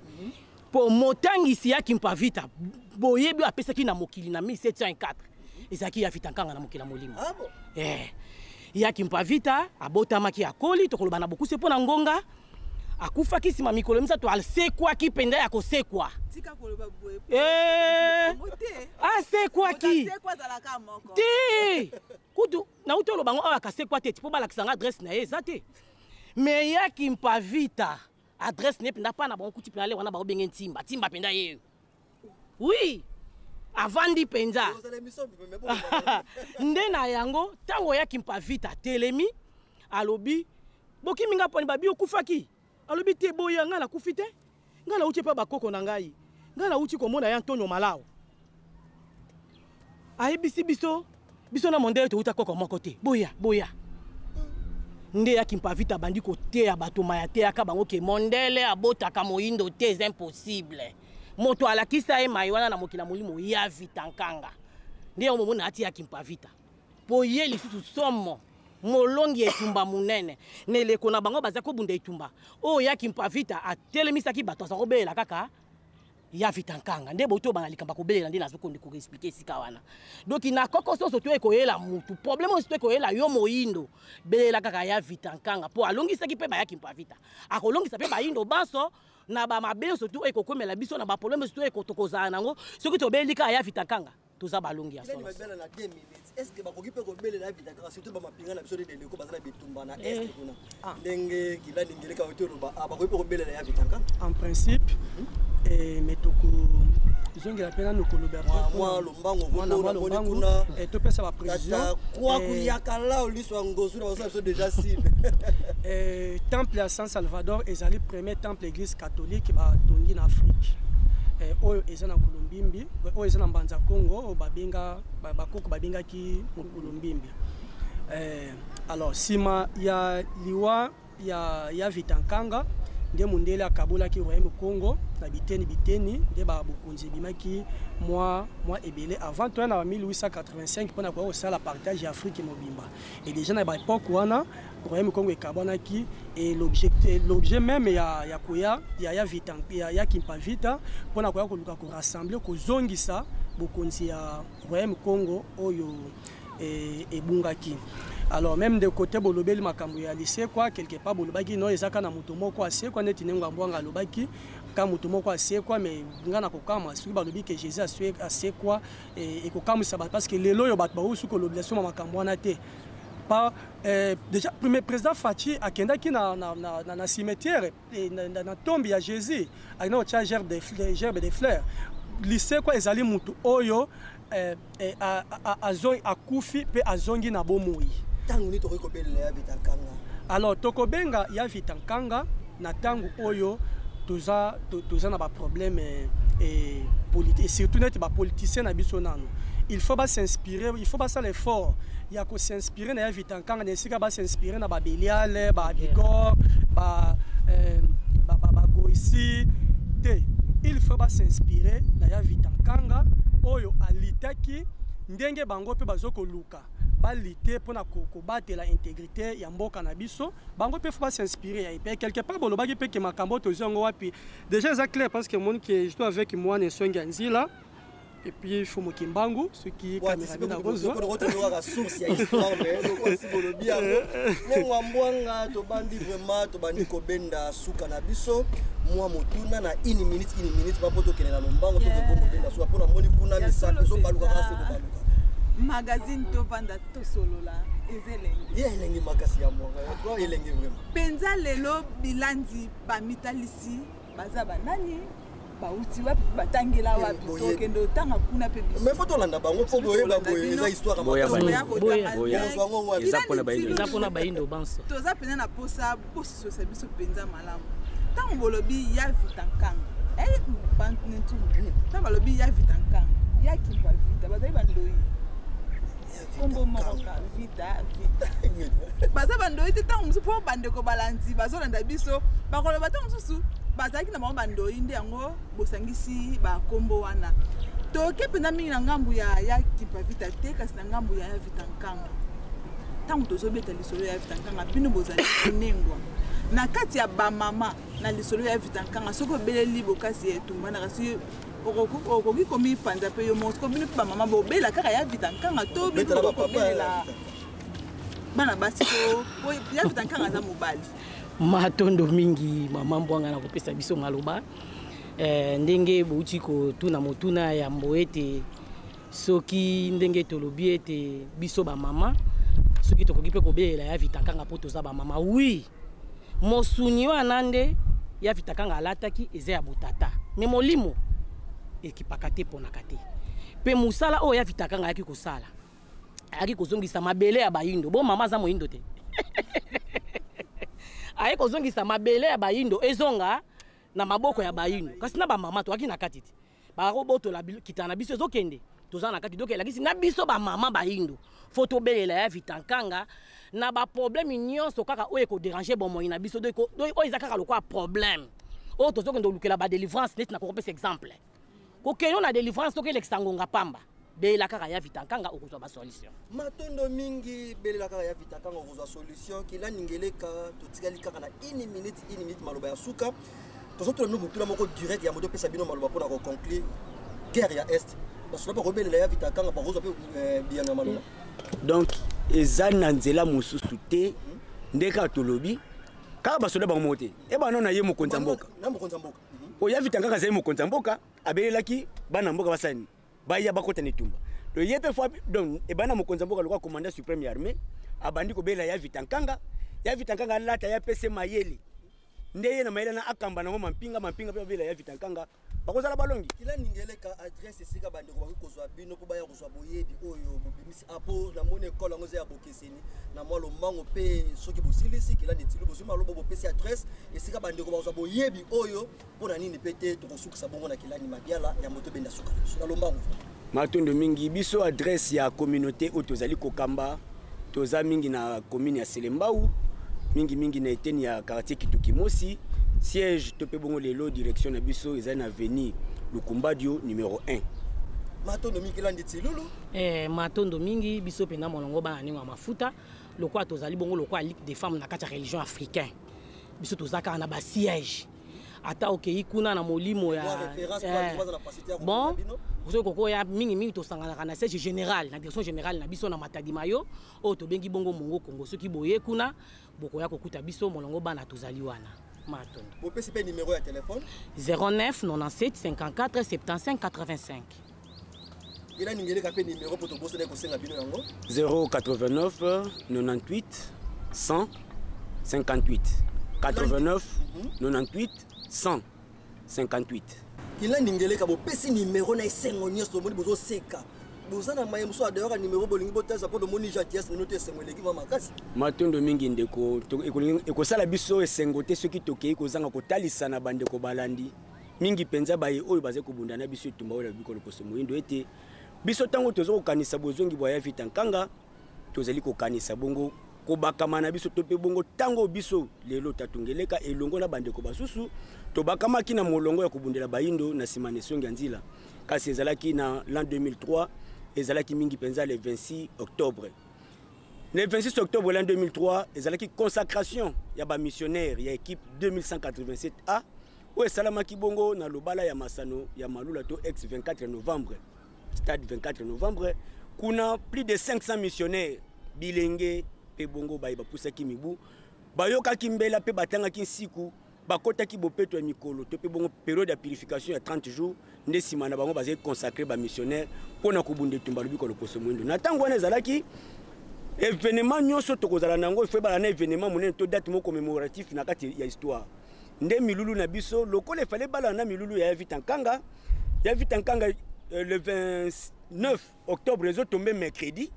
po motangisi ya Kimpavita boyebi apesaki na mokili na 1704 ezaki ya Vitankanga na mokila molimo ya Kimpavita abotamaki akoli tokoloba na bokuse pona ngonga akufaki sima mikolo misato alsekwa kipenda ya kosekwa tika koloba boye asekwa ki ti kudu na utolo bango awa kasekwa te tipo balakisanga adresse na ye zate me ya Kimpavita adresse ne penda pa na bango kuti pena le wana ba obenge timba penda ye oui avandi penza nde na yango tango ya Kimpavita telemi alobi boki minga poni babi okufaki alobi te boya nga na kufite nga na uti pa bakoko na ngai nga na uti komona ya Antonio Malao ayebisi biso na mondele to uta koko moko te boya nde ya Kimpavita bandi ko te ya bato maya te aka bango ke mondele abotaka moyindo te c'est impossible moto alakisa ye maywana na mokila molimo ya Vitankanga nde ya momona ati ya Kimpavita po ye lisusu somo molongi etumba munene neleko na bango baza kobunda etumba o ya Kimpavita atelemisaki bato aza kobelela kaka ya Vitankanga nde boto bana likamba kobelela nde nazo konde ko expliquer sika wana donc na koko soso to ekoyela mutu problème oso to ekoyela yo moyindo belela kaka ya Vitankanga po alongisaki pe ba ya Kimpavita akolongisa pe bayindo baso na ba mabe surtout ekokomela biso na ba problème surtout ekotokozana nango soki to belika ya Vitankanga toza balongi ya solo est-ce que bakoki pe ko belela ya Vitankanga surtout ba mapinga na biso de leko bazana bitumba na est kuna ndenge kila ningeleka otoro ba bakoki pe ko belela ya Vitankanga en principe metoko zongela pena no koloba moi lombango kuna to pesa ba président kwa kuyaka la oliswa ngozula baso déjà signe temple à San Salvador ezali premier temple église catholique ba tongi na Afrique oyo eza na Kolombimbi oyo eza na Mbanza Congo babenga bakoko babengaki Kolombimbi alors sima ya liwa ya Vitankanga nde mundele akabolaki royaume Congo na biteni nde babokonzi ebimaki mwa ebele avant toi na 1885 mpona koya kosala partage ya Afrique mobimba et déjà na baépoque wana royaume Congo ekabwanaki et l'objet même ya koya ya kimpa vita mpona koya koluka korassembler kozongisa bokonzi ya royaume Congo oyo ebungaki. Alors même de côté bolobeli makambo ya lycée quoi quelque part bolobaki no ezaka na moto moko ase quoi neti nengo mbwanga lobaki ka moto moko ase quoi mais ngana kokama soki balobi que Jésus ase quoi et kokamisa parce que lelo yo bat ba usu ko l'obligation makambo wana te pas déjà premier président Fachi akendaki na cimetière na tombe ya Jésus akina ocha gerbe de fleurs lycée quoi ezali mutu oyo azoi akufi pe azongi na bomoi. Alors tokobenga ya vitankanga na tangu oyo toza na ba problème politique surtout net ba politicien na biso nano. Il faut pas s'inspirer, il faut pas ça l'effort. Il y a que s'inspirer na ya vitankanga na sika ba s'inspirer na ba Belial, ba Bigor, ba Goisi te. Il faut pas s'inspirer na ya vitankanga oyo alitaki ndenge bango pe bazoko luka balite pona kobatela intégrité ya mboka na biso bango pe faut pas s'inspirer ya pe quelque part bolobaki pe ke makambo tozongo wapi déjà c'est clair parce que mon que je dois avec moi ne songa nzila et puis il faut mokimbangu ce qui caméra na gozo ko retourner la source ya histoire mais ko si bolobi yango ngwambwanga to bandi vraiment to bandi ko benda suka na biso moi motuna na 1 minute pas poto kenela lombango to ko benda suka pona moni kuna misape so baluka kasi ko baluka magazine to vanda to solola ezelengi elengi makasi ya mwanga to elengi vraiment penza lelo bilandi ba mitalisi baza banani bauti wapi batangela wapi tokende otanga kuna pe biso mais faut tolanda bango po boye ba boye eza histoire boya eza pona baindo banso toza pena na posa posiso sa biso penza malamu tango bolobi ya vitankanga bantu tango bolobi ya vitankanga ya kimpa vita bazali bandoi kombo moroka vita baza bandoi te tango musu po bandeko balanzi bazolanda biso bakoloba tango mususu bazaki na bango bandoi nde yango bosangisi bakombo wana toke pena mingi na ngambu ya kimpa vita te kasi na ngambu ya vitankanga tango tozobeta lisolo ya vitankanga bino bozali nengwa na kati ya bamama na lisolo ya vitankanga soko beleli bokasi etumba na kasi okoki komi panza pe yo moko bino pe bamama bobela kaka ya vitankanga to bino kobelela bana basi ko ya vitankanga za mobali matondo mingi mama mbwanga na kopesa biso maloba ndenge bouti ko tuna motuna ya mboete soki ndenge tolobi ete biso ba mama soki tokoki pe kobela ya vitankanga poto za ba mama oui mosuni wana nde ya vitankanga alataki eza ya botata me molimo ekipaka te ponaka te pe musala oyo ya vitankanga yaki kosala ayaki kozongisa mabele ya bayindo bo mama za moyindo te aye kozongisa mabele ya bayindo ezonga na maboko ya bayindo kasi na ba mama to akina kati te ba roboto la kitana biso ezokende toza na kati donc elakisi na biso ba mama bayindo photo belela ya vitankanga na ba problème nyonso kaka oyo ko déranger bon moyi na biso donc oyo ezaka lokwa problème oyo tozokende olukela ba délivrance net na ko kopesa exemple ko keno na délivrance to ke l'extangonga pamba belela kaka ya vitankanga okozwa ba solution matondo mingi belela kaka ya vitankanga okozwa solution kila ningeleka totikali kaka na 1 minute maloba ya suka tozoto no mutula moko direct ya moto pesa bino maloba pona ko conclure guerre ya est basola ba kobelela ya vitankanga ba kozwa pe bianga maloba donc ezana nzela mususu te ndeka tolobi kaka basola ba mote e bana na ye mokonza mboka na mokonza mboka o ya vitankanga zai mokonza mboka abelelaki bana mboka basani baya bakota netumba to yepe fois donc e bana mokonza mboka lokwa commandant suprême ya armée abandi ko bela ya vitankanga lata ya pese mayele ndeye na mayele na akamba na mampinga pe bela ya vitankanga bakozala balongi kila ningeleka adresse sika bande ko kozwa bino ko baya kozwa boyebi oyo bobimisi apo na mone école ngoze ya bokeseni na mwalo mango pe soki bosilisi kila ndetilo bosuma lobo bopesi adresse esika bande ko kozwa boyebi oyo pona nini pete to kosukisa bongo na kila ni mabiala ya moto benda suka na lombango matondo mingi biso adresse ya communauté otozali kokamba toza mingi na commune ya Selembau mingi na eteni ya quartier Kitukimosi siège topé bongo lelo direction na biso ezali na avenue Lukumbadio numéro 1. Matondo mingi landi tilulu. Matondo mingi biso pena molongo ba ninga mafuta lokwa tozali bongo lokwa Ligue des femmes na kati ya religion africain. Biso tozaka na ba siège. Ata okei kuna na molimo ya bon vous koko ya mingi to sangana kana siège général na direction générale na biso na Matadi Mayo o to bengi bongo mongo Kongo soki boye kuna boko ya kokuta biso molongo bana tozali wana Matondo. Vous pouvez citer numéro de téléphone 09 97 54 75 85. Il a numéro pour te bosser avec 089 98 100 58 89 98 100 58. Il a numéro na esengo nyoso moni bozo seka. Bozana maye muso adeur numéro bolingi botaza pour le moni jatias note esengo leki va makasi. Matondo mingi ndeko ekosala biso esengo te soki tokei kozanga kotalisa na bandeko balandi. Mingi penza baye oyo baze kobundana biso etumba oyo bikolo poso moindo ete biso tango tozo kokanisa bozongi boya vita nkanga tozali kokanisa bongo kobakama na biso tope bongo tango biso lelo tatungeleka elongo na bandeko basusu tobakamaki na molongo ya kobundela baindo na simane songi nzila kasi ezalaki na l'an 2003 ezalaki mingi penza le 26 octobre. Le 26 octobre l'an 2003 ezalaki consacration ya ba missionnaire ya équipe 2187A où esalamaki bongo na lobala ya Masano ya Malula to ex 24 novembre. Stade 24 novembre, kuna plus de 500 missionnaires bilenge pe bongo bayiba pusaki mibu bayoka kimbela pe batanga kinsiku bakota ki bopeto ya mikolo to pe bongo période de purification ya 30 jours nde simana bango bazé consacrer ba missionnaire pona kubunde tumba lubiko lo poso mwendo na tango wana ezalaki événement nyonso tokozala nango fe bala na événement monene to date moko commémoratif na kati ya histoire nde milulu na biso lokole fallait bala na milulu ya Vitankanga le 29 octobre les autres tombés mercredi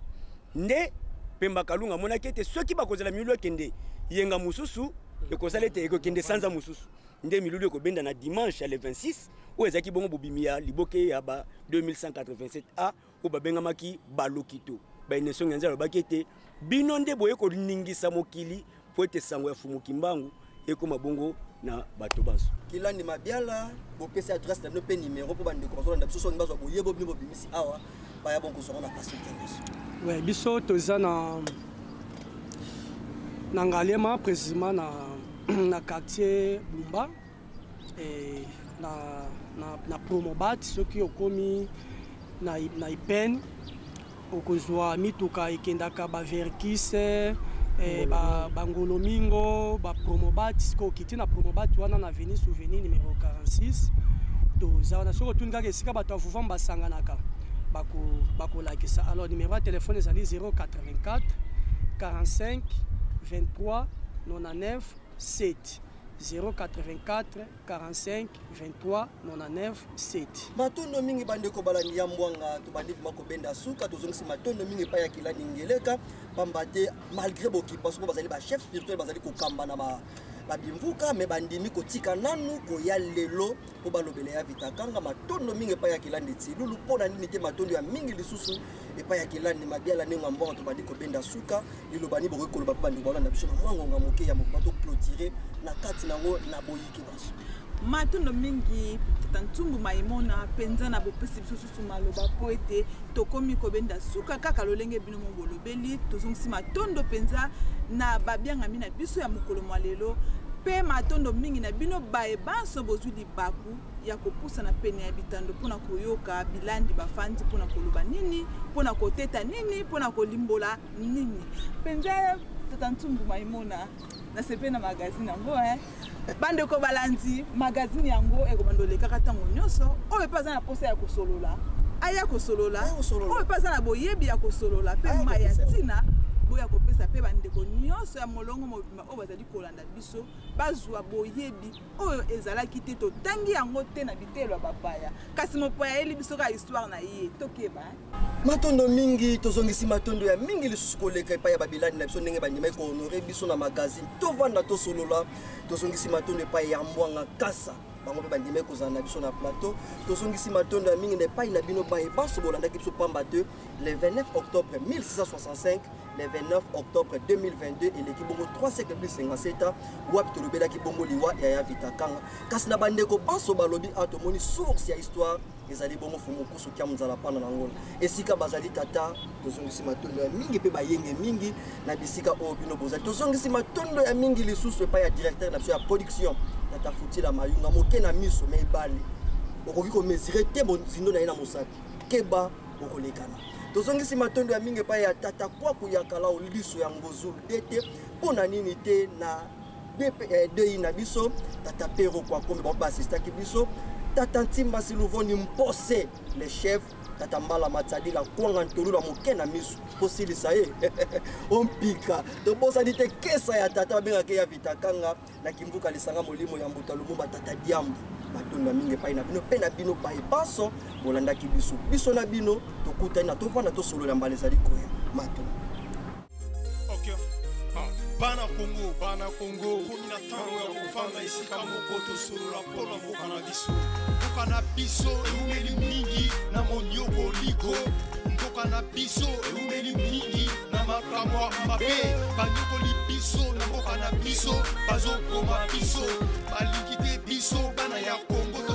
nde Pemba Kalunga monaki ete soki bakozala milulu kende yenga mususu ekozala ete ekokende sanza mususu nde milulu ekobenda na dimanche le 26 oyo ezalaki bongo bobimia liboke ya ba 2187A oyo babengamaki balokito baenesongi nzela alobaki ete bino nde boye koningisa mokili po ete sango ya fumuki mbangu ekoma bongo na bato baso kilandi mabiala bopesi adresse na nope numéro po bande ko bazolanda biso songi bazwa boyebo bino bimisi awa baya bongo soko na facilité nyonso. Ouais, biso toza na Ngalema précisément na quartier Bumba et na Promobat soki okomi na Ipen okozwa mituka ekendaka ba Verkise Bangolomingo, Promobat, qui na Promobat, wana na avenue Souvenir numéro 46. Toza na soko tunga kesika bato avuvamba basanganaka. Bako like ça. Alors numéro de téléphone est 084 45 23 99 7. 084 45 23 99 7. Matondo mingi bandeko balandi ya mbwanga to bandi mako benda suka to zongisi matondo mingi pa ya kilani ngeleka pambate malgré boki parce que bazali ba chef spirituel bazali ko kamba na ba bimvuka me bandimi ko tika nanu ko ya lelo po balobele ya Vitakanga matondo mingi pa ya kilani tilulu pona nini te matondo ya mingi lisusu e pa ya kilani mabiala nenga mbonga to bandi ko benda suka lilo bani boko ko ba bandi balanda biso na mwango ngamoke ya mobato clôturer na kati nango na boyiki baso matondo mingi tantumbu maimona penza na bopesi biso maloba po ete tokomi kobenda suka kaka lolenge bino mongolobeli tozongisi matondo penza na babianga mina biso ya mokolo lelo pe matondo mingi na bino bae banso bozwi libaku ya kopusa na pene ya bitando pona koyoka bilandi bafandi pona koloba nini pona koteta nini pona kolimbola nini penza tantumbu maimona na sepe na magazine yango bande ko balanzi magazine yango ekomandole kaka tango nyoso oyo paza na posa ya kosolola aya kosolola oyo paza na boyebi ya kosolola pe maya tina boya kopesa pe bande ko nyoso ya molongo mobima oyo bazali kolanda biso bazwa boyebi oyo ezalaki te to tangi yango te na bitelo bapaya kasi mopoya eli biso ka histoire na ye tokeba matondo mingi tozongisi matondo ya mingi lisusu koleka epai ya babilani na biso ndenge bandima honore biso na magazine tovanda tosolola tozongisi matondo epai ya mbwanga kasa bango mpe bandimi kozala na biso na plateau tozongisi matondo ya mingi na epai na bino baye baso bolandaki biso pamba te le 29 octobre 1665 le 29 octobre 2022 eleki bongo 3 siècle plus 57 ans wapi tolobelaki bongo liwa ya Vitakanga kasi na bandeko baso balobi atomoni source ya histoire ezali bongo fumukusu kia muzala pana na ngona esika bazali tata tozongisi matondo ya mingi pe bayenge mingi na bisika oyo bino bozali tozongisi matondo ya mingi lisusu epai ya directeur na biso ya production tata Futila Mayunga moke na miso me ebale okoki komesire te bonzindo na ye na mosapi keba okolekana tozongisi matondo ya mingi epai ya tata Kwaku ya kala liso ya ngozulu dete mpona nini te na dei na biso tata Pero Kwakombe baasistaki biso tata Ntimba Siluvoni Mpose le chef tata Mbala Matsadi la kwanga ntolula moke na miso posilisa ye ompika tobosani te kesa ya tata babengaki ya Vitakanga na kimvuka lisanga molimo ya Mbuta Lumumba tata Diambu matondo ya mingi epai na bino mpe na bino baye baso bolandaki biso na bino tokutani na tovanda tosolola mbala ezali koya matondo. Okay. Bana Congo komi na ntango ya kofanda esika moko tosolola mpona mboka na biso mboka na biso eumeli mingi na monioko liko mboka na biso eumeli mingi na makambo ya mabe banyokoli biso na mboka na biso bazokoma biso balingi te biso bana ya Congo